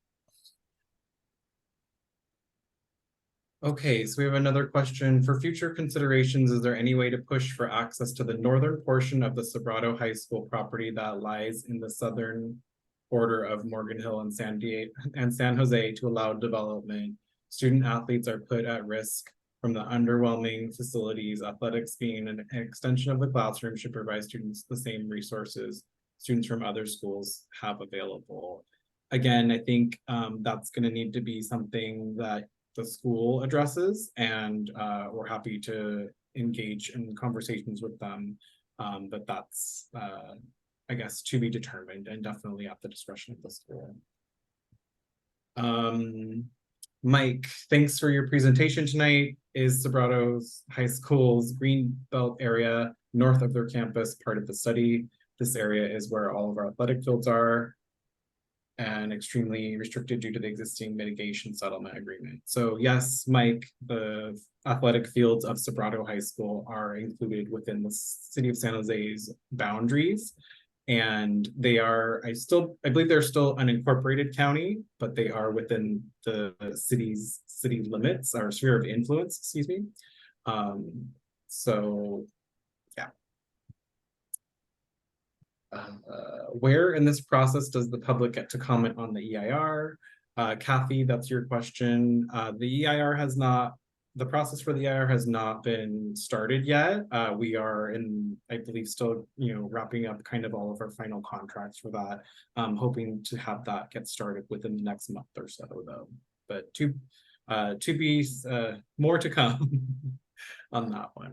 Speaker 1: Okay, so we have another question. For future considerations, is there any way to push for access to the northern portion of the Sobrato High School property that lies in the southern border of Morgan Hill and San Jose to allow development? Student athletes are put at risk from the underwhelming facilities. Athletics being an extension of the classroom should provide students the same resources students from other schools have available. Again, I think that's going to need to be something that the school addresses, and we're happy to engage in conversations with them. But that's, I guess, to be determined and definitely at the discretion of the school. Mike, thanks for your presentation tonight. Is Sobrato High School's Green Belt area north of their campus part of the study? This area is where all of our athletic fields are and extremely restricted due to the existing mitigation settlement agreement. So yes, Mike, the athletic fields of Sobrato High School are included within the city of San Jose's boundaries. And they are, I believe they're still unincorporated county, but they are within the city's city limits, or sphere of influence, excuse me. So yeah. Where in this process does the public get to comment on the EIR? Kathy, that's your question. The EIR has not, the process for the EIR has not been started yet. We are in, I believe, still, wrapping up kind of all of our final contracts for that. Hoping to have that get started within the next month or so, though. But to be more to come on that one.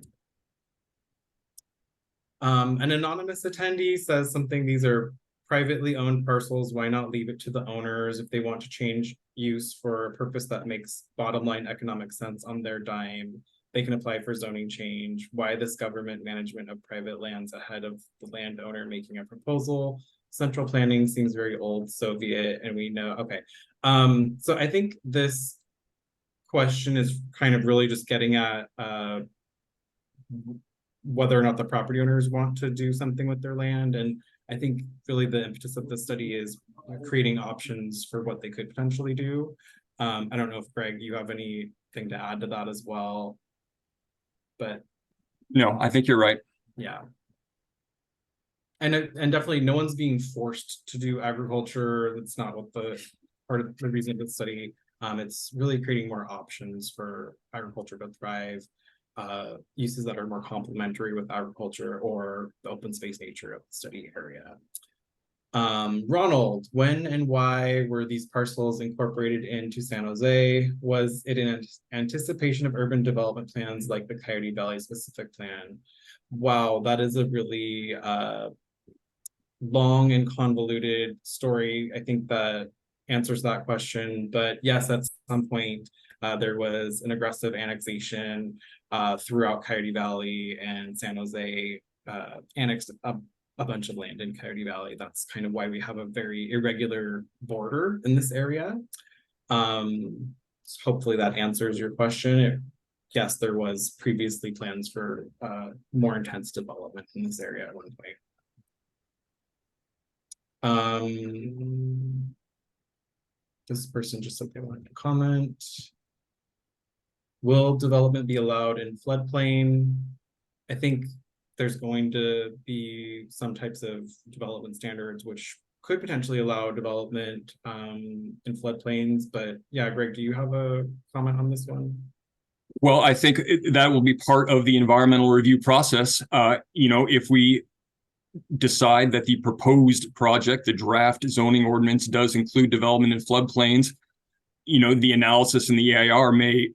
Speaker 1: An anonymous attendee says something, these are privately owned parcels. Why not leave it to the owners if they want to change use for a purpose that makes bottom line economic sense on their dime? They can apply for zoning change. Why this government management of private lands ahead of the landowner making a proposal? Central planning seems very old Soviet, and we know, okay. So I think this question is kind of really just getting at whether or not the property owners want to do something with their land. And I think really the impetus of the study is creating options for what they could potentially do. I don't know if Greg, you have anything to add to that as well, but.
Speaker 5: No, I think you're right.
Speaker 1: Yeah. And definitely no one's being forced to do agriculture. That's not what part of the reason of the study. It's really creating more options for agriculture to thrive. Uses that are more complementary with agriculture or the open space nature of the study area. Ronald, when and why were these parcels incorporated into San Jose? Was it in anticipation of urban development plans like the Coyote Valley specific plan? Wow, that is a really long and convoluted story. I think that answers that question, but yes, at some point there was an aggressive annexation throughout Coyote Valley, and San Jose annexed a bunch of land in Coyote Valley. That's kind of why we have a very irregular border in this area. Hopefully that answers your question. Yes, there was previously plans for more intense development in this area at one point. This person just said they wanted to comment. Will development be allowed in floodplain? I think there's going to be some types of development standards which could potentially allow development in floodplains. But yeah, Greg, do you have a comment on this one?
Speaker 5: Well, I think that will be part of the environmental review process. If we decide that the proposed project, the draft zoning ordinance, does include development in floodplains, the analysis in the EIR may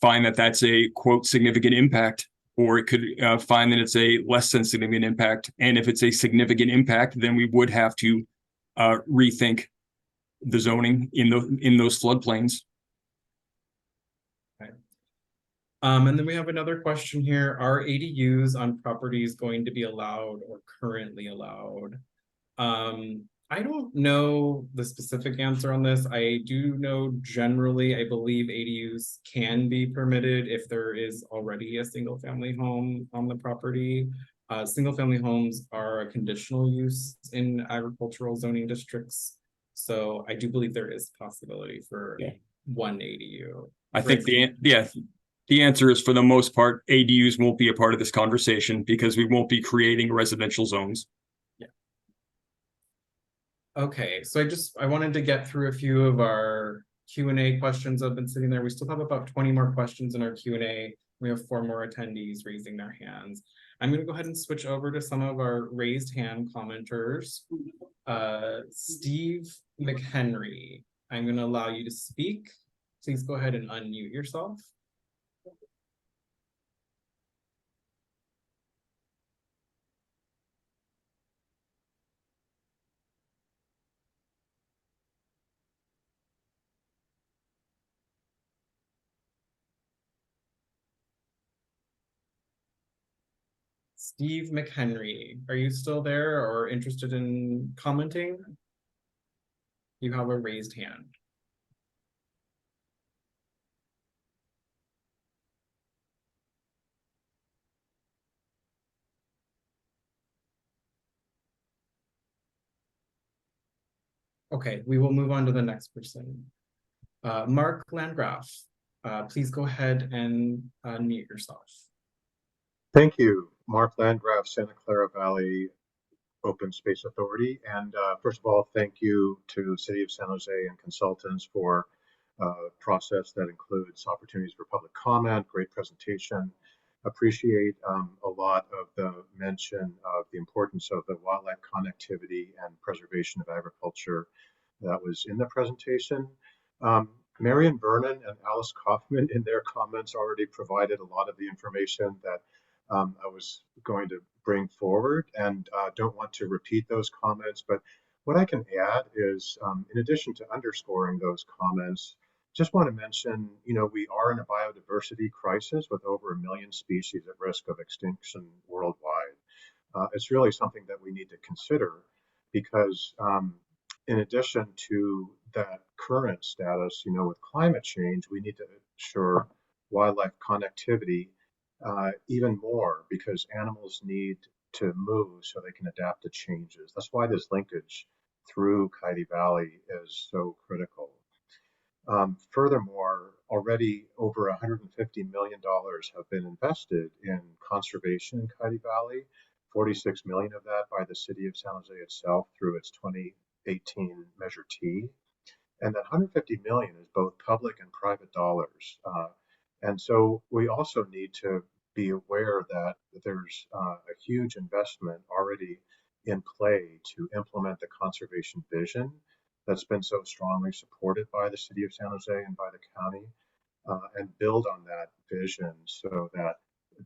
Speaker 5: find that that's a quote significant impact, or it could find that it's a less than significant impact. And if it's a significant impact, then we would have to rethink the zoning in those floodplains.
Speaker 1: Okay. And then we have another question here. Are ADUs on properties going to be allowed or currently allowed? I don't know the specific answer on this. I do know generally, I believe ADUs can be permitted if there is already a single family home on the property. Single family homes are a conditional use in agricultural zoning districts. So I do believe there is possibility for one ADU.
Speaker 5: I think the answer is, for the most part, ADUs won't be a part of this conversation because we won't be creating residential zones.
Speaker 1: Okay, so I wanted to get through a few of our Q&A questions that have been sitting there. We still have about 20 more questions in our Q&A. We have 4 more attendees raising their hands. I'm going to go ahead and switch over to some of our raised hand commenters. Steve McHenry, I'm going to allow you to speak. Please go ahead and unmute yourself. Steve McHenry, are you still there or interested in commenting? You have a raised hand. Okay, we will move on to the next person. Mark Landgraf, please go ahead and unmute yourself.
Speaker 20: Thank you. Mark Landgraf, Santa Clara Valley Open Space Authority. And first of all, thank you to City of San Jose and consultants for a process that includes opportunities for public comment, great presentation. Appreciate a lot of the mention of the importance of the wildlife connectivity and preservation of agriculture that was in the presentation. Marion Vernon and Alice Kaufman in their comments already provided a lot of the information that I was going to bring forward, and don't want to repeat those comments. But what I can add is, in addition to underscoring those comments, just want to mention, we are in a biodiversity crisis with over 1 million species at risk of extinction worldwide. It's really something that we need to consider because in addition to that current status, with climate change, we need to ensure wildlife connectivity even more because animals need to move so they can adapt to changes. That's why this linkage through Coyote Valley is so critical. Furthermore, already over $150 million have been invested in conservation in Coyote Valley, 46 million of that by the City of San Jose itself through its 2018 Measure T. And that 150 million is both public and private dollars. And so we also need to be aware that there's a huge investment already in play to implement the conservation vision that's been so strongly supported by the City of San Jose and by the county, and build on that vision so that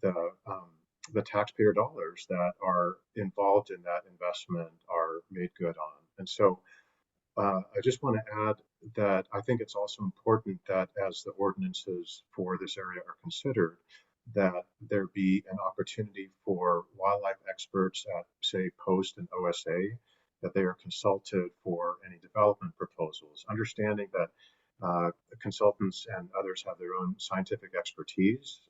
Speaker 20: the taxpayer dollars that are involved in that investment are made good on. And so I just want to add that I think it's also important that as the ordinances for this area are considered, that there be an opportunity for wildlife experts at, say, Post and OSA, that they are consulted for any development proposals, understanding that consultants and others have their own scientific expertise,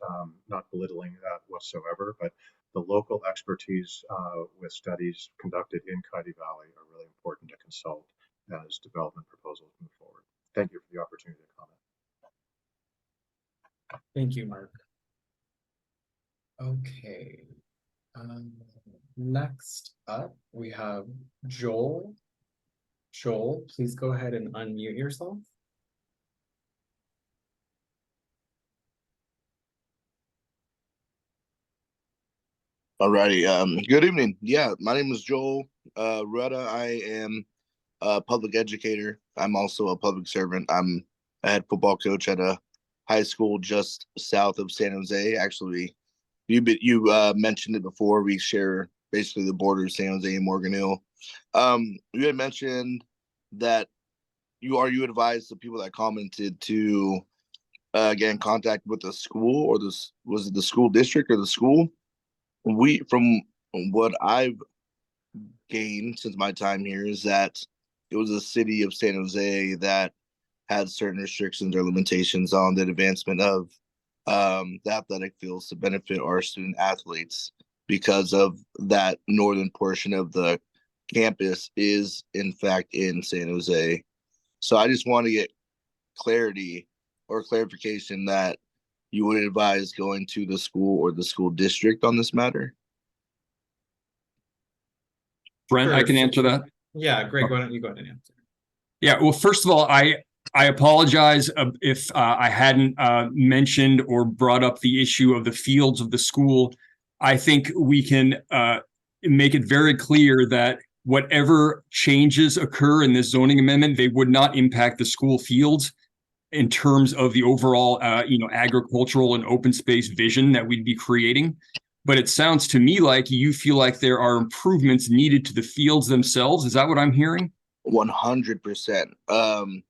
Speaker 20: not belittling that whatsoever, but the local expertise with studies conducted in Coyote Valley are really important to consult as development proposals move forward. Thank you for the opportunity to comment.
Speaker 1: Thank you, Mark. Okay. Next up, we have Joel. Joel, please go ahead and unmute yourself.
Speaker 21: Alrighty. Good evening. Yeah, my name is Joel Rueda. I am a public educator. I'm also a public servant. I'm a head football coach at a high school just south of San Jose. Actually, you mentioned it before. We share basically the border of San Jose and Morgan Hill. You had mentioned that you advised the people that commented to get in contact with the school, or this was it the school district or the school? We from what I've gained since my time here is that it was the city of San Jose that had certain restrictions or limitations on the advancement of the athletic fields to benefit our student athletes because of that northern portion of the campus is in fact in San Jose. So I just want to get clarity or clarification that you would advise going to the school or the school district on this matter.
Speaker 5: Brent, I
Speaker 1: Sure.
Speaker 5: can answer that.
Speaker 1: Yeah, Greg, why don't you go ahead and answer?
Speaker 5: Yeah, well, first of all, I apologize if I hadn't mentioned or brought up the issue of the fields of the school. I think we can make it very clear that whatever changes occur in this zoning amendment, they would not impact the school fields in terms of the overall, agricultural and open space vision that we'd be creating. But it sounds to me like you feel like there are improvements needed to the fields themselves. Is that what I'm hearing?
Speaker 21: 100%. And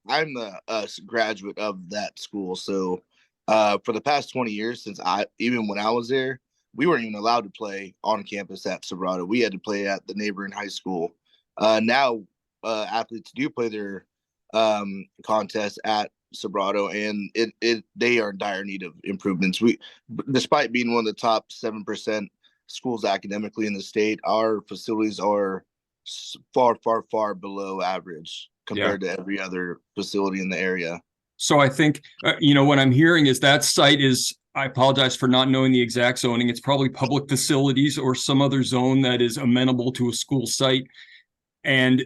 Speaker 21: I'm a graduate of that school, so for the past 20 years, since even when I was there, we weren't even allowed to play on campus at Sobrado. We had to play at the neighboring high school. Now athletes do play their contests at Sobrado, and they are in dire need of improvements. Despite being one of the top 7% schools academically in the state, our facilities are far, far, far below average compared to every other facility in the area.
Speaker 5: So I think, what I'm hearing is that site is, I apologize for not knowing the exact zoning. It's probably public facilities or some other zone that is amenable to a school site. And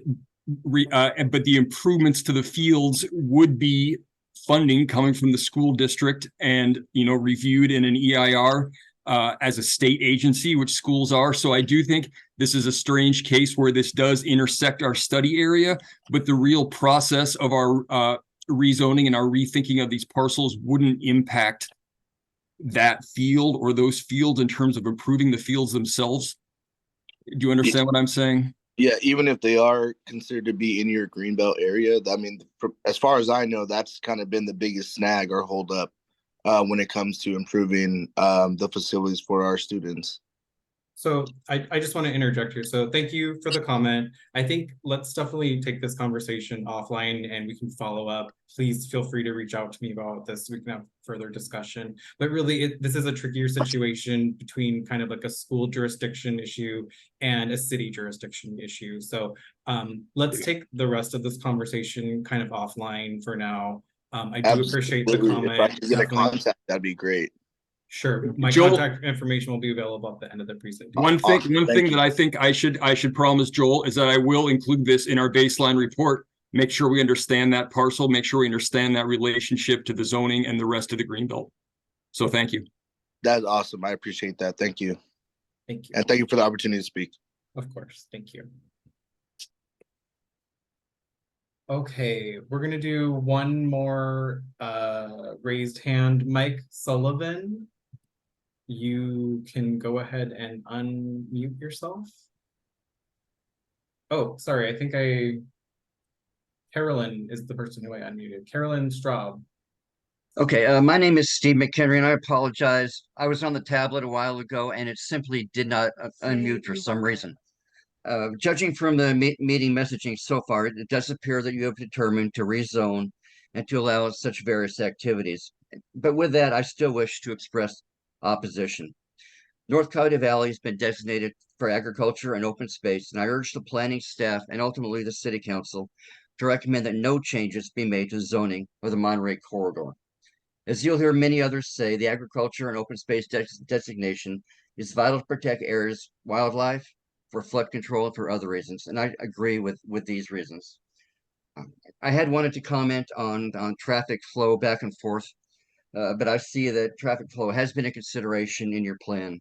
Speaker 5: but the improvements to the fields would be funding coming from the school district and, reviewed in an EIR as a state agency, which schools are. So I do think this is a strange case where this does intersect our study area, but the real process of our rezoning and our rethinking of these parcels wouldn't impact that field or those fields in terms of improving the fields themselves. Do you understand what I'm saying?
Speaker 21: Yeah, even if they are considered to be in your Greenbelt area, I mean, as far as I know, that's kind of been the biggest snag or holdup when it comes to improving the facilities for our students.
Speaker 1: So I just want to interject here. So thank you for the comment. I think let's definitely take this conversation offline and we can follow up. Please feel free to reach out to me about this. We can have further discussion. But really, this is a trickier situation between kind of like a school jurisdiction issue and a city jurisdiction issue. So let's take the rest of this conversation kind of offline for now. I do appreciate the comment.
Speaker 21: If I could get a contact, that'd be great.
Speaker 1: Sure. My
Speaker 5: Joel,
Speaker 1: contact information will be available at the end of the presentation.
Speaker 5: One thing that I think I should promise, Joel, is that I will include this in our baseline report. Make sure we understand that parcel, make sure we understand that relationship to the zoning and the rest of the Greenbelt. So thank you.
Speaker 21: That's awesome. I appreciate that. Thank you.
Speaker 1: Thank you.
Speaker 21: And thank you for the opportunity to speak.
Speaker 1: Of course. Thank you. Okay, we're gonna do one more raised hand. Mike Sullivan, you can go ahead and unmute yourself. Oh, sorry, I think Carolyn is the person who I unmuted. Carolyn Straub.
Speaker 22: Okay, my name is Steve McHenry, and I apologize. I was on the tablet a while ago, and it simply did not unmute for some reason. Judging from the meeting messaging so far, it does appear that you have determined to rezone and to allow such various activities. But with that, I still wish to express opposition. North Coyote Valley has been designated for agriculture and open space, and I urge the planning staff and ultimately the city council to recommend that no changes be made to zoning of the Monterey corridor. As you'll hear many others say, the agriculture and open space designation is vital to protect areas, wildlife, for flood control, and for other reasons, and I agree with these reasons. I had wanted to comment on traffic flow back and forth, but I see that traffic flow has been a consideration in your plan.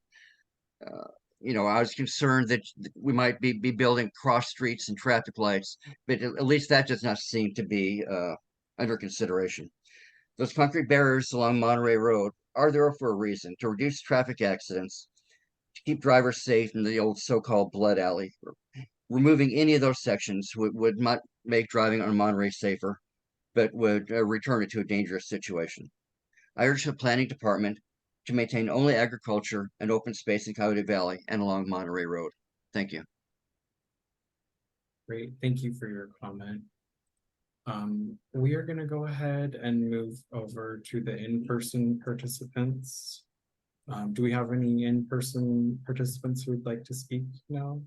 Speaker 22: I was concerned that we might be building cross streets and traffic lights, but at least that does not seem to be under consideration. Those concrete barriers along Monterey Road are there for a reason, to reduce traffic accidents, to keep drivers safe in the old so-called blood alley. Removing any of those sections would not make driving on Monterey safer, but would return it to a dangerous situation. I urge the planning department to maintain only agriculture and open space in Coyote Valley and along Monterey Road. Thank you.
Speaker 1: Great, thank you for your comment. We are gonna go ahead and move over to the in-person participants. Do we have any in-person participants who would like to speak now?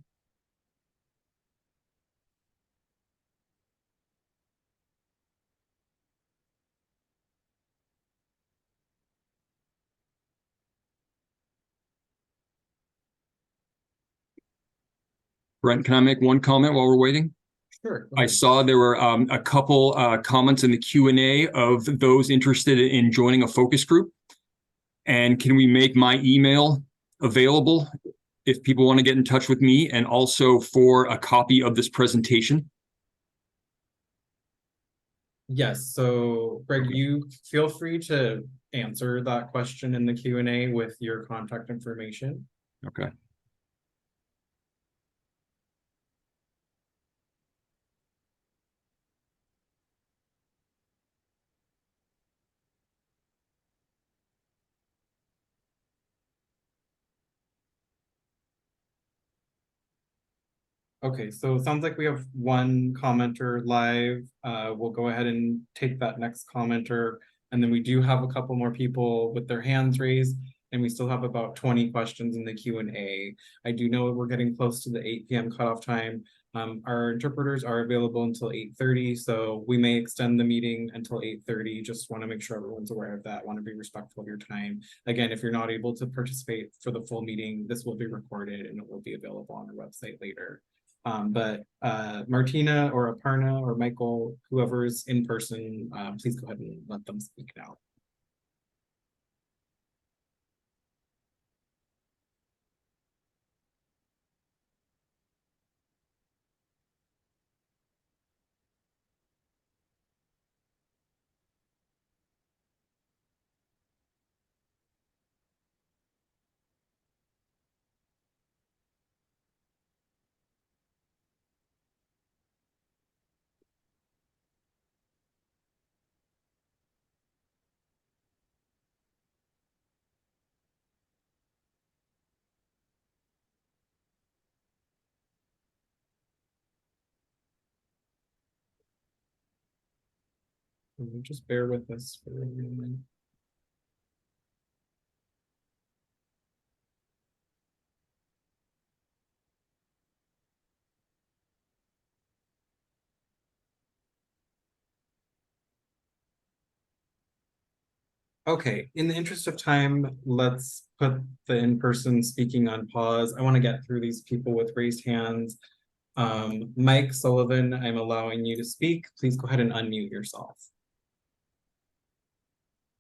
Speaker 5: Brent, can I make one comment while we're waiting?
Speaker 1: Sure.
Speaker 5: I saw there were a couple comments in the Q&A of those interested in joining a focus group. And can we make my email available if people want to get in touch with me, and also for a copy of this presentation?
Speaker 1: Yes, so Greg, you feel free to answer that question in the Q&A with your contact information.
Speaker 5: Okay.
Speaker 1: Okay, so it sounds like we have one commenter live. We'll go ahead and take that next commenter. And then we do have a couple more people with their hands raised, and we still have about 20 questions in the Q&A. I do know we're getting close to the 8 p.m. cutoff time. Our interpreters are available until 8:30, so we may extend the meeting until 8:30. Just want to make sure everyone's aware of that. Want to be respectful of your time. Again, if you're not able to participate for the full meeting, this will be recorded and it will be available on our website later. But Martina or Aparna or Michael, whoever's in person, please go ahead and let them speak now. Just bear with us for a moment. Okay, in the interest of time, let's put the in-person speaking on pause. I want to get through these people with raised hands. Mike Sullivan, I'm allowing you to speak. Please go ahead and unmute yourself.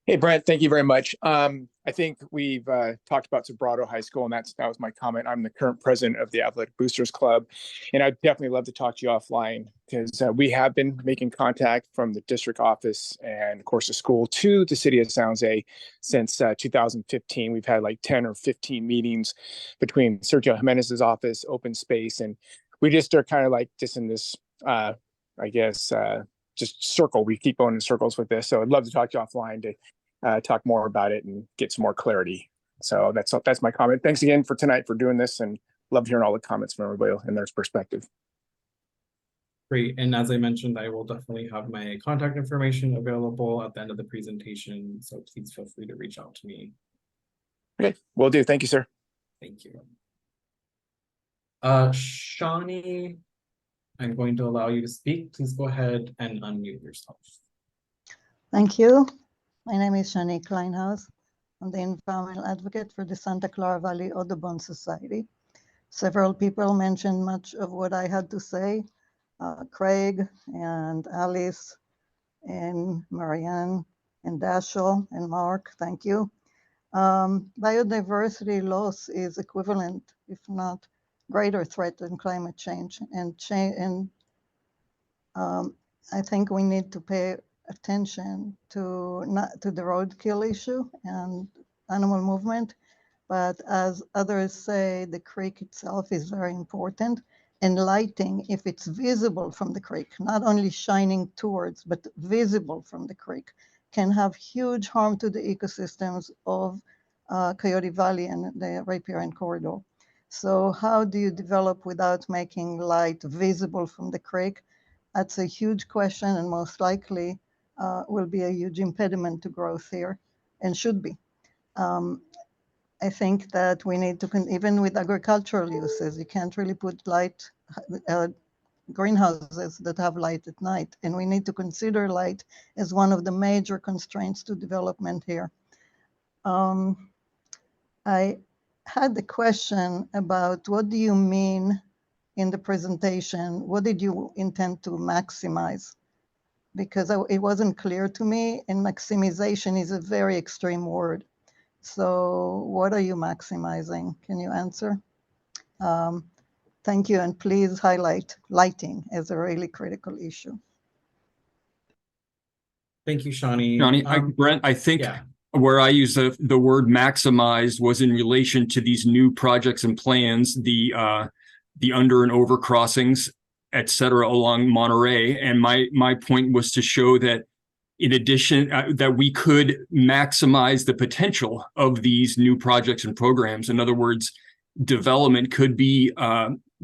Speaker 2: Hey, Brent, thank you very much. I think we've talked about Sobrato High School, and that was my comment. I'm the current president of the Athletic Boosters Club, and I'd definitely love to talk to you offline, because we have been making contact from the district office and, of course, the school to the city of San Jose since 2015. We've had like 10 or 15 meetings between Sergio Jimenez's office, Open Space, and we just are kind of like just in this, I guess, just circle. We keep going in circles with this. So I'd love to talk to you offline to talk more about it and get some more clarity. So that's my comment. Thanks again for tonight for doing this, and love hearing all the comments from everybody and their perspective.
Speaker 1: Great, and as I mentioned, I will definitely have my contact information available at the end of the presentation, so please feel free to reach out to me.
Speaker 2: Okay, will do. Thank you, sir.
Speaker 1: Thank you. Shawnee, I'm going to allow you to speak. Please go ahead and unmute yourself.
Speaker 3: Thank you. My name is Shani Kleinhaus. I'm the environmental advocate for the Santa Clara Valley Audubon Society. Several people mentioned much of what I had to say. Craig and Alice and Marianne and Dashiell and Mark, thank you. Biodiversity loss is equivalent, if not greater threat than climate change. And I think we need to pay attention to not to the roadkill issue and animal movement. But as others say, the creek itself is very important. And lighting, if it's visible from the creek, not only shining towards, but visible from the creek, can have huge harm to the ecosystems of Coyote Valley and the riparian corridor. So how do you develop without making light visible from the creek? That's a huge question, and most likely will be a huge impediment to growth here, and should be. I think that we need to, even with agricultural uses, you can't really put light, greenhouses that have light at night. And we need to consider light as one of the major constraints to development here. I had the question about what do you mean in the presentation? What did you intend to maximize? Because it wasn't clear to me, and maximization is a very extreme word. So what are you maximizing? Can you answer? Thank you, and please highlight lighting as a really critical issue.
Speaker 1: Thank you, Shawnee.
Speaker 5: Brent, I think where I use the word maximized was in relation to these new projects and plans, the under and over crossings, et cetera, along Monterey. And my point was to show that in addition, that we could maximize the potential of these new projects and programs. In other words, development could be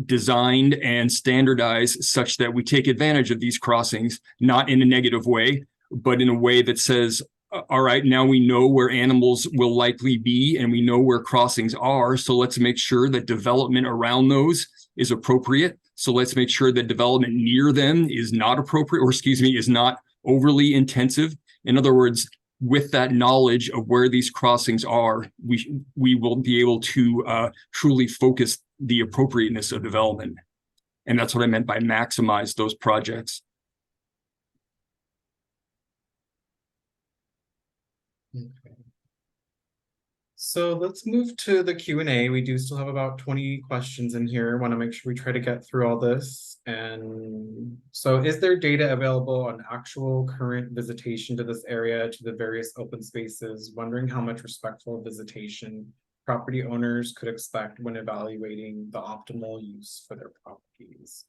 Speaker 5: designed and standardized such that we take advantage of these crossings, not in a negative way, but in a way that says, all right, now we know where animals will likely be and we know where crossings are. So let's make sure that development around those is appropriate. So let's make sure that development near them is not appropriate, or excuse me, is not overly intensive. In other words, with that knowledge of where these crossings are, we will be able to truly focus the appropriateness of development. And that's what I meant by maximize those projects.
Speaker 1: Okay. So let's move to the Q&A. We do still have about 20 questions in here. I want to make sure we try to get through all this. And so is there data available on actual current visitation to this area, to the various open spaces? Wondering how much respectful visitation property owners could expect when evaluating the optimal use for their properties.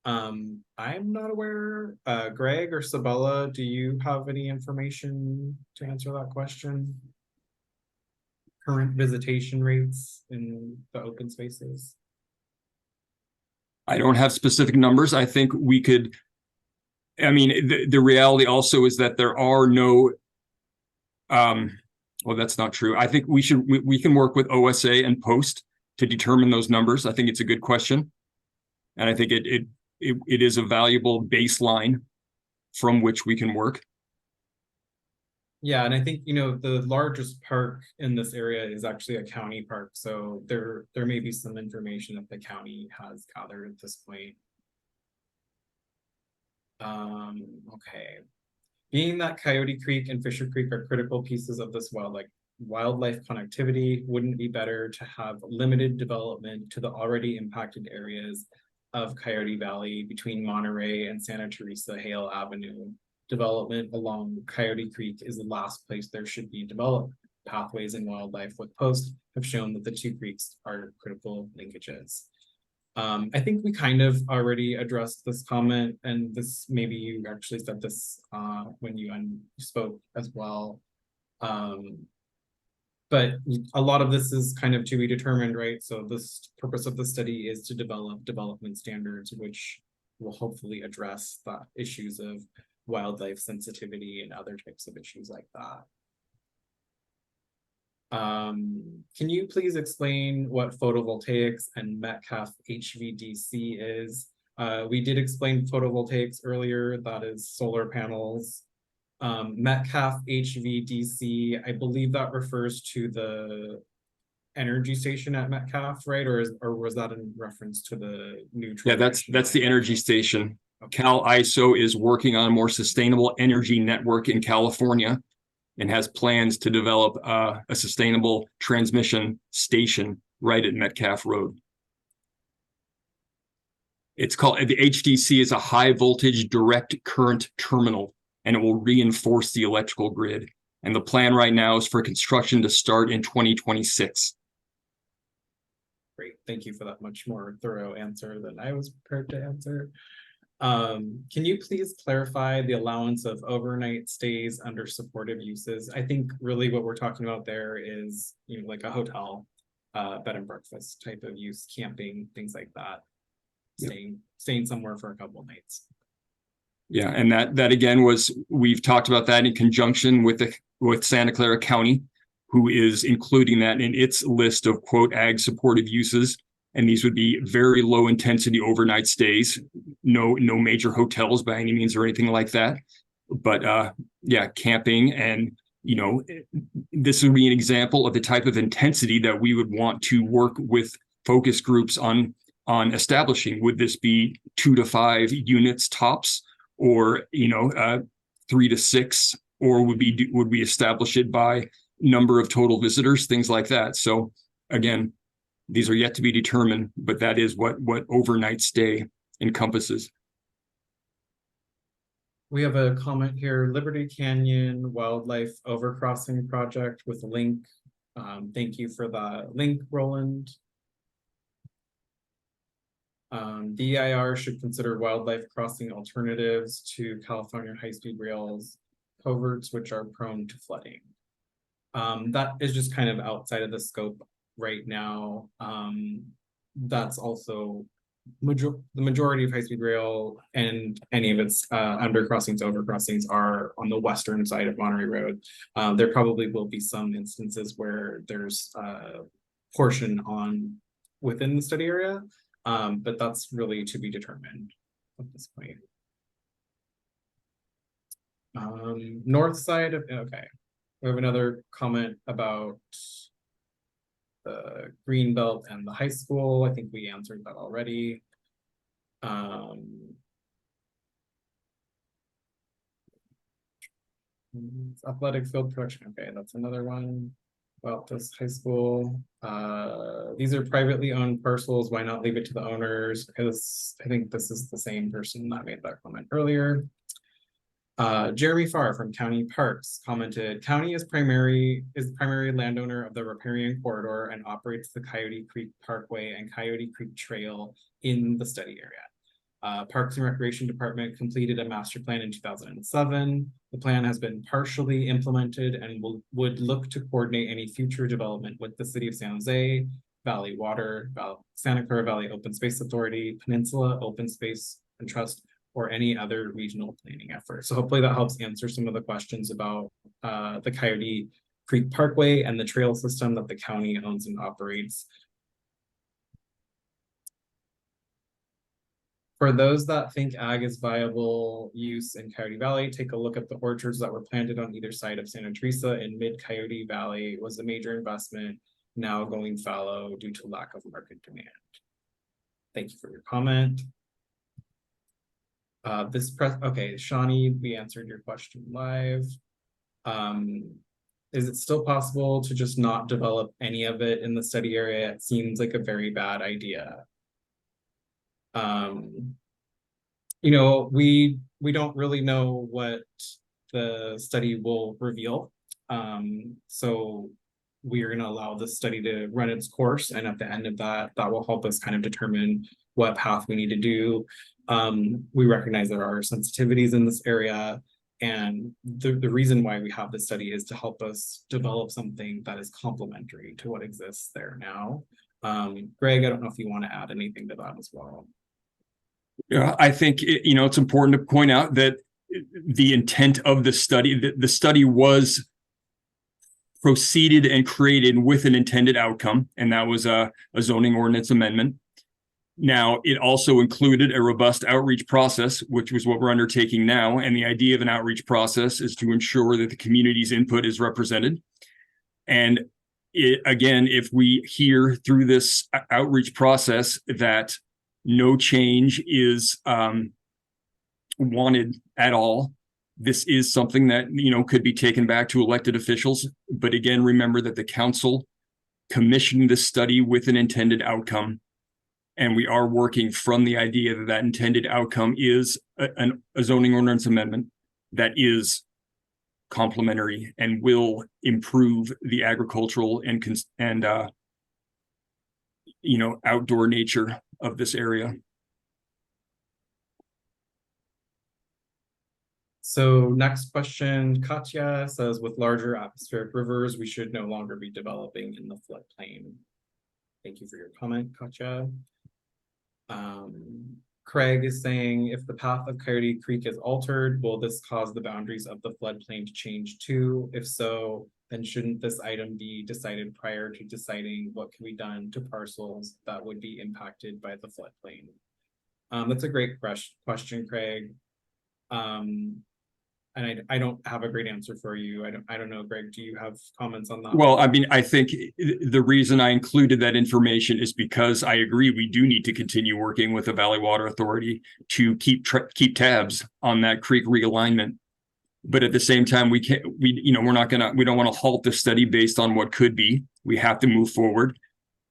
Speaker 1: I'm not aware. Greg or Sabella, do you have any information to answer that question? Current visitation rates in the open spaces?
Speaker 5: I don't have specific numbers. I think we could, I mean, the reality also is that there are no, well, that's not true. I think we can work with OSA and Post to determine those numbers. I think it's a good question. And I think it is a valuable baseline from which we can work.
Speaker 1: Yeah, and I think, you know, the largest park in this area is actually a county park. So there may be some information that the county has gathered at this point. Okay. Being that Coyote Creek and Fisher Creek are critical pieces of this wildlife connectivity, wouldn't it be better to have limited development to the already impacted areas of Coyote Valley between Monterey and Santa Teresa Hale Avenue? Development along Coyote Creek is the last place there should be development. Pathways and Wildlife with Post have shown that the two creeks are critical linkages. I think we kind of already addressed this comment, and this, maybe you actually said this when you spoke as well. But a lot of this is kind of to be determined, right? So this purpose of the study is to develop development standards, which will hopefully address the issues of wildlife sensitivity and other types of issues like that. Can you please explain what photovoltaics and Metcalfe HVDC is? We did explain photovoltaics earlier, that is solar panels. Metcalfe HVDC, I believe that refers to the energy station at Metcalfe, right? Or was that in reference to the new?
Speaker 5: Yeah, that's the energy station. Okay. Cal ISO is working on a more sustainable energy network in California. and has plans to develop a sustainable transmission station right at Metcalf Road. It's called, the HDC is a high voltage direct current terminal, and it will reinforce the electrical grid. And the plan right now is for construction to start in 2026.
Speaker 1: Great, thank you for that much more thorough answer than I was prepared to answer. Can you please clarify the allowance of overnight stays under supportive uses? I think really what we're talking about there is, you know, like a hotel, bed and breakfast type of use, camping, things like that. Staying somewhere for a couple of nights.
Speaker 5: Yeah, and that again was, we've talked about that in conjunction with Santa Clara County, who is including that in its list of quote ag supportive uses. And these would be very low intensity overnight stays, no major hotels by any means or anything like that. But yeah, camping, and you know, this would be an example of the type of intensity that we would want to work with focus groups on establishing. Would this be 2 to 5 units tops, or 3 to 6, or would we establish it by number of total visitors, things like that? So again, these are yet to be determined, but that is what overnight stay encompasses.
Speaker 1: We have a comment here, Liberty Canyon Wildlife Overcrossing Project with a link. Thank you for the link, Roland. DEIR should consider wildlife crossing alternatives to California high-speed rails coverts, which are prone to flooding. That is just kind of outside of the scope right now. That's also the majority of high-speed rail and any of its undercrossings, overcrossings are on the western side of Monterey Road. There probably will be some instances where there's a portion within the study area, but that's really to be determined at this point. North side of, okay. We have another comment about the green belt and the high school. I think we answered that already. Athletic field production. Okay, that's another one about this high school. These are privately owned parcels. Why not leave it to the owners? Because I think this is the same person that made that comment earlier. Jeremy Farr from County Parks commented, County is the primary landowner of the riparian corridor and operates the Coyote Creek Parkway and Coyote Creek Trail in the study area. Parks and Recreation Department completed a master plan in 2007. The plan has been partially implemented and would look to coordinate any future development with the City of San Jose, Valley Water, Santa Clara Valley Open Space Authority, Peninsula Open Space and Trust, or any other regional planning effort. So hopefully that helps answer some of the questions about the Coyote Creek Parkway and the trail system that the county owns and operates. For those that think ag is viable use in Coyote Valley, take a look at the orchards that were planted on either side of Santa Teresa in mid-Coyote Valley. It was a major investment, now going fallow due to lack of market demand. Thank you for your comment. Okay, Shawnee, we answered your question live. Is it still possible to just not develop any of it in the study area? It seems like a very bad idea. We don't really know what the study will reveal. So we're going to allow the study to run its course, and at the end of that will help us kind of determine what path we need to do. We recognize there are sensitivities in this area, and the reason why we have this study is to help us develop something that is complementary to what exists there now. Greg, I don't know if you want to add anything to that as well.
Speaker 5: Yeah, I think it's important to point out that the intent of the study was proceeded and created with an intended outcome, and that was a zoning ordinance amendment. Now, it also included a robust outreach process, which was what we're undertaking now. And the idea of an outreach process is to ensure that the community's input is represented. And again, if we hear through this outreach process that no change is wanted at all, This is something that, could be taken back to elected officials. But again, remember that the council commissioned this study with an intended outcome. And we are working from the idea that that intended outcome is a zoning ordinance amendment that is complementary and will improve the agricultural and outdoor nature of this area.
Speaker 1: So next question, Katya says, with larger atmospheric rivers, we should no longer be developing in the floodplain. Thank you for your comment, Katya. Craig is saying, if the path of Coyote Creek is altered, will this cause the boundaries of the floodplain to change too? If so, then shouldn't this item be decided prior to deciding what can be done to parcels that would be impacted by the floodplain? That's a great question, Craig. And I don't have a great answer for you. I don't know, Greg, do you have comments on that?
Speaker 5: Well, I mean, I think the reason I included that information is because I agree we do need to continue working with the Valley Water Authority to keep tabs on that creek realignment. But at the same time, we don't want to halt the study based on what could be. We have to move forward.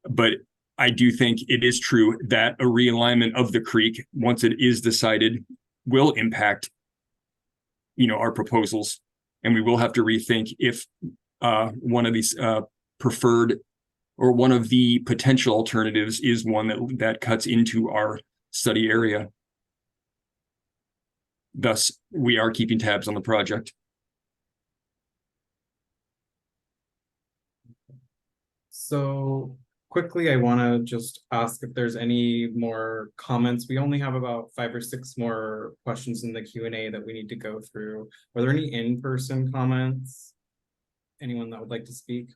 Speaker 5: But I do think it is true that a realignment of the creek, once it is decided, will impact our proposals, and we will have to rethink if one of these preferred or one of the potential alternatives is one that cuts into our study area. Thus, we are keeping tabs on the project.
Speaker 1: So quickly, I want to just ask if there's any more comments. We only have about 5 or 6 more questions in the Q&A that we need to go through. Are there any in-person comments? Anyone that would like to speak?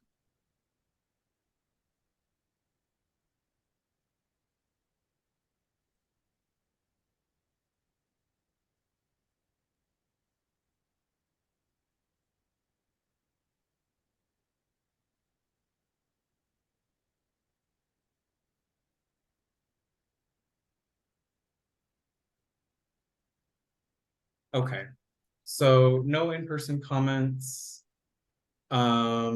Speaker 1: Okay, so no in-person comments. I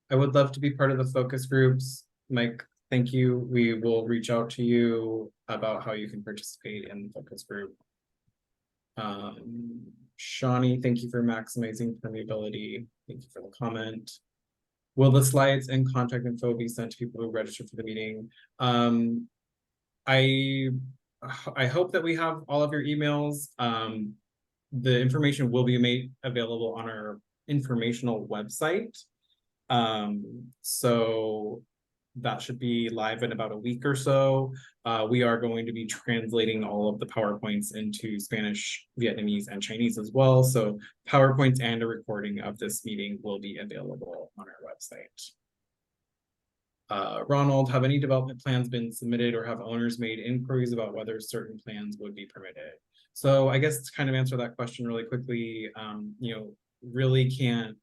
Speaker 1: would love to be part of the focus groups. Mike, thank you. We will reach out to you about how you can participate in the focus group. Shawnee, thank you for maximizing permeability. Thank you for the comment. Will the slides and contact info be sent to people who register for the meeting? I hope that we have all of your emails. The information will be made available on our informational website. So that should be live in about a week or so. We are going to be translating all of the PowerPoints into Spanish, Vietnamese, and Chinese as well. So PowerPoints and a recording of this meeting will be available on our website. Ronald, have any development plans been submitted or have owners made inquiries about whether certain plans would be permitted? So I guess to kind of answer that question really quickly, really can't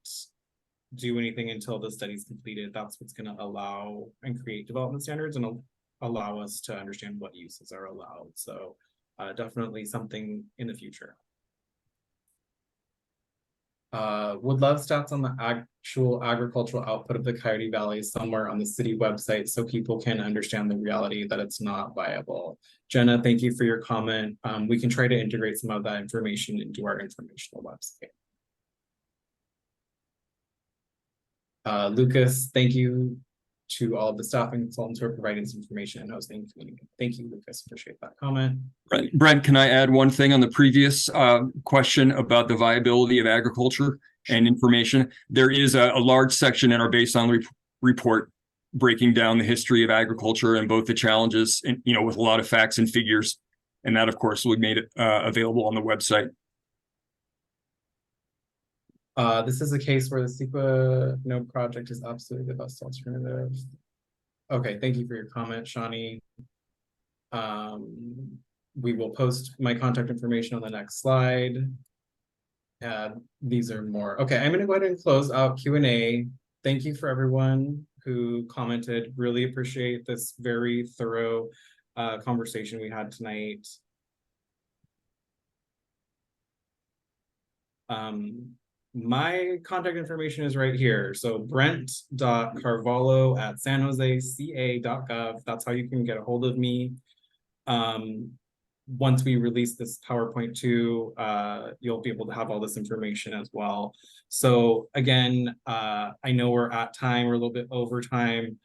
Speaker 1: do anything until the study's completed. That's what's going to allow and create development standards and allow us to understand what uses are allowed. So definitely something in the future. Would love stats on the actual agricultural output of the Coyote Valley somewhere on the city website so people can understand the reality that it's not viable. Jenna, thank you for your comment. We can try to integrate some of that information into our informational website. Lucas, thank you to all of the staff and consultants who are providing this information and hosting the meeting. Thank you, Lucas. Appreciate that comment.
Speaker 5: Brent, can I add one thing on the previous question about the viability of agriculture and information? There is a large section in our baseline report breaking down the history of agriculture and both the challenges and, with a lot of facts and figures. And that, of course, we made it available on the website.
Speaker 1: This is a case where the SEQA node project is absolutely the best alternative. Okay, thank you for your comment, Shawnee. We will post my contact information on the next slide. These are more. Okay, I'm going to go ahead and close out Q&A. Thank you for everyone who commented. Really appreciate this very thorough conversation we had tonight. My contact information is right here. So brent.carvalho@sanjoseca.gov. That's how you can get a hold of me. Once we release this PowerPoint too, you'll be able to have all this information as well. So again, I know we're at time, we're a little bit over time.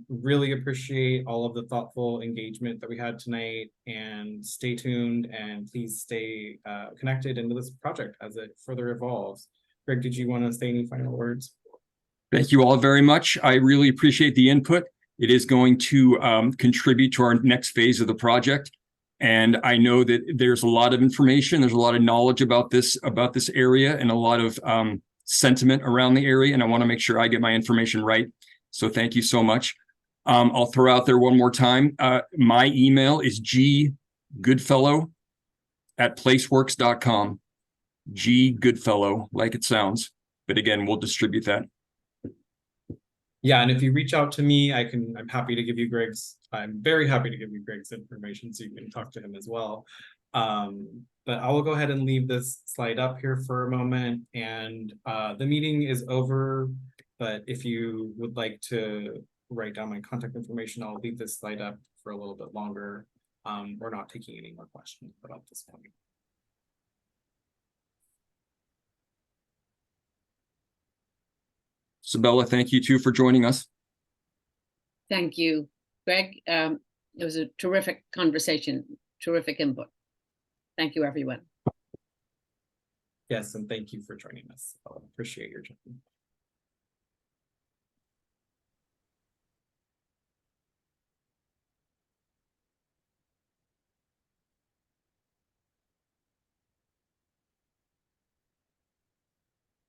Speaker 1: Really appreciate all of the thoughtful engagement that we had tonight, and stay tuned and please stay connected into this project as it further evolves. Greg, did you want to say any final words?
Speaker 5: Thank you all very much. I really appreciate the input. It is going to contribute to our next phase of the project. And I know that there's a lot of information, there's a lot of knowledge about this area, and a lot of sentiment around the area. And I want to make sure I get my information right. So thank you so much. I'll throw out there one more time. My email is ggoodfellow@placeworks.com. ggoodfellow, like it sounds. But again, we'll distribute that.
Speaker 1: Yeah, and if you reach out to me, I'm happy to give you I'm very happy to give you Greg's information so you can talk to him as well. But I will go ahead and leave this slide up here for a moment, and the meeting is over. But if you would like to write down my contact information, I'll leave this slide up for a little bit longer. We're not taking any more questions about this point.
Speaker 5: Sabella, thank you too for joining us.
Speaker 7: Thank you, Greg. It was a terrific conversation, terrific input. Thank you, everyone.
Speaker 1: Yes, and thank you for joining us. I appreciate your time.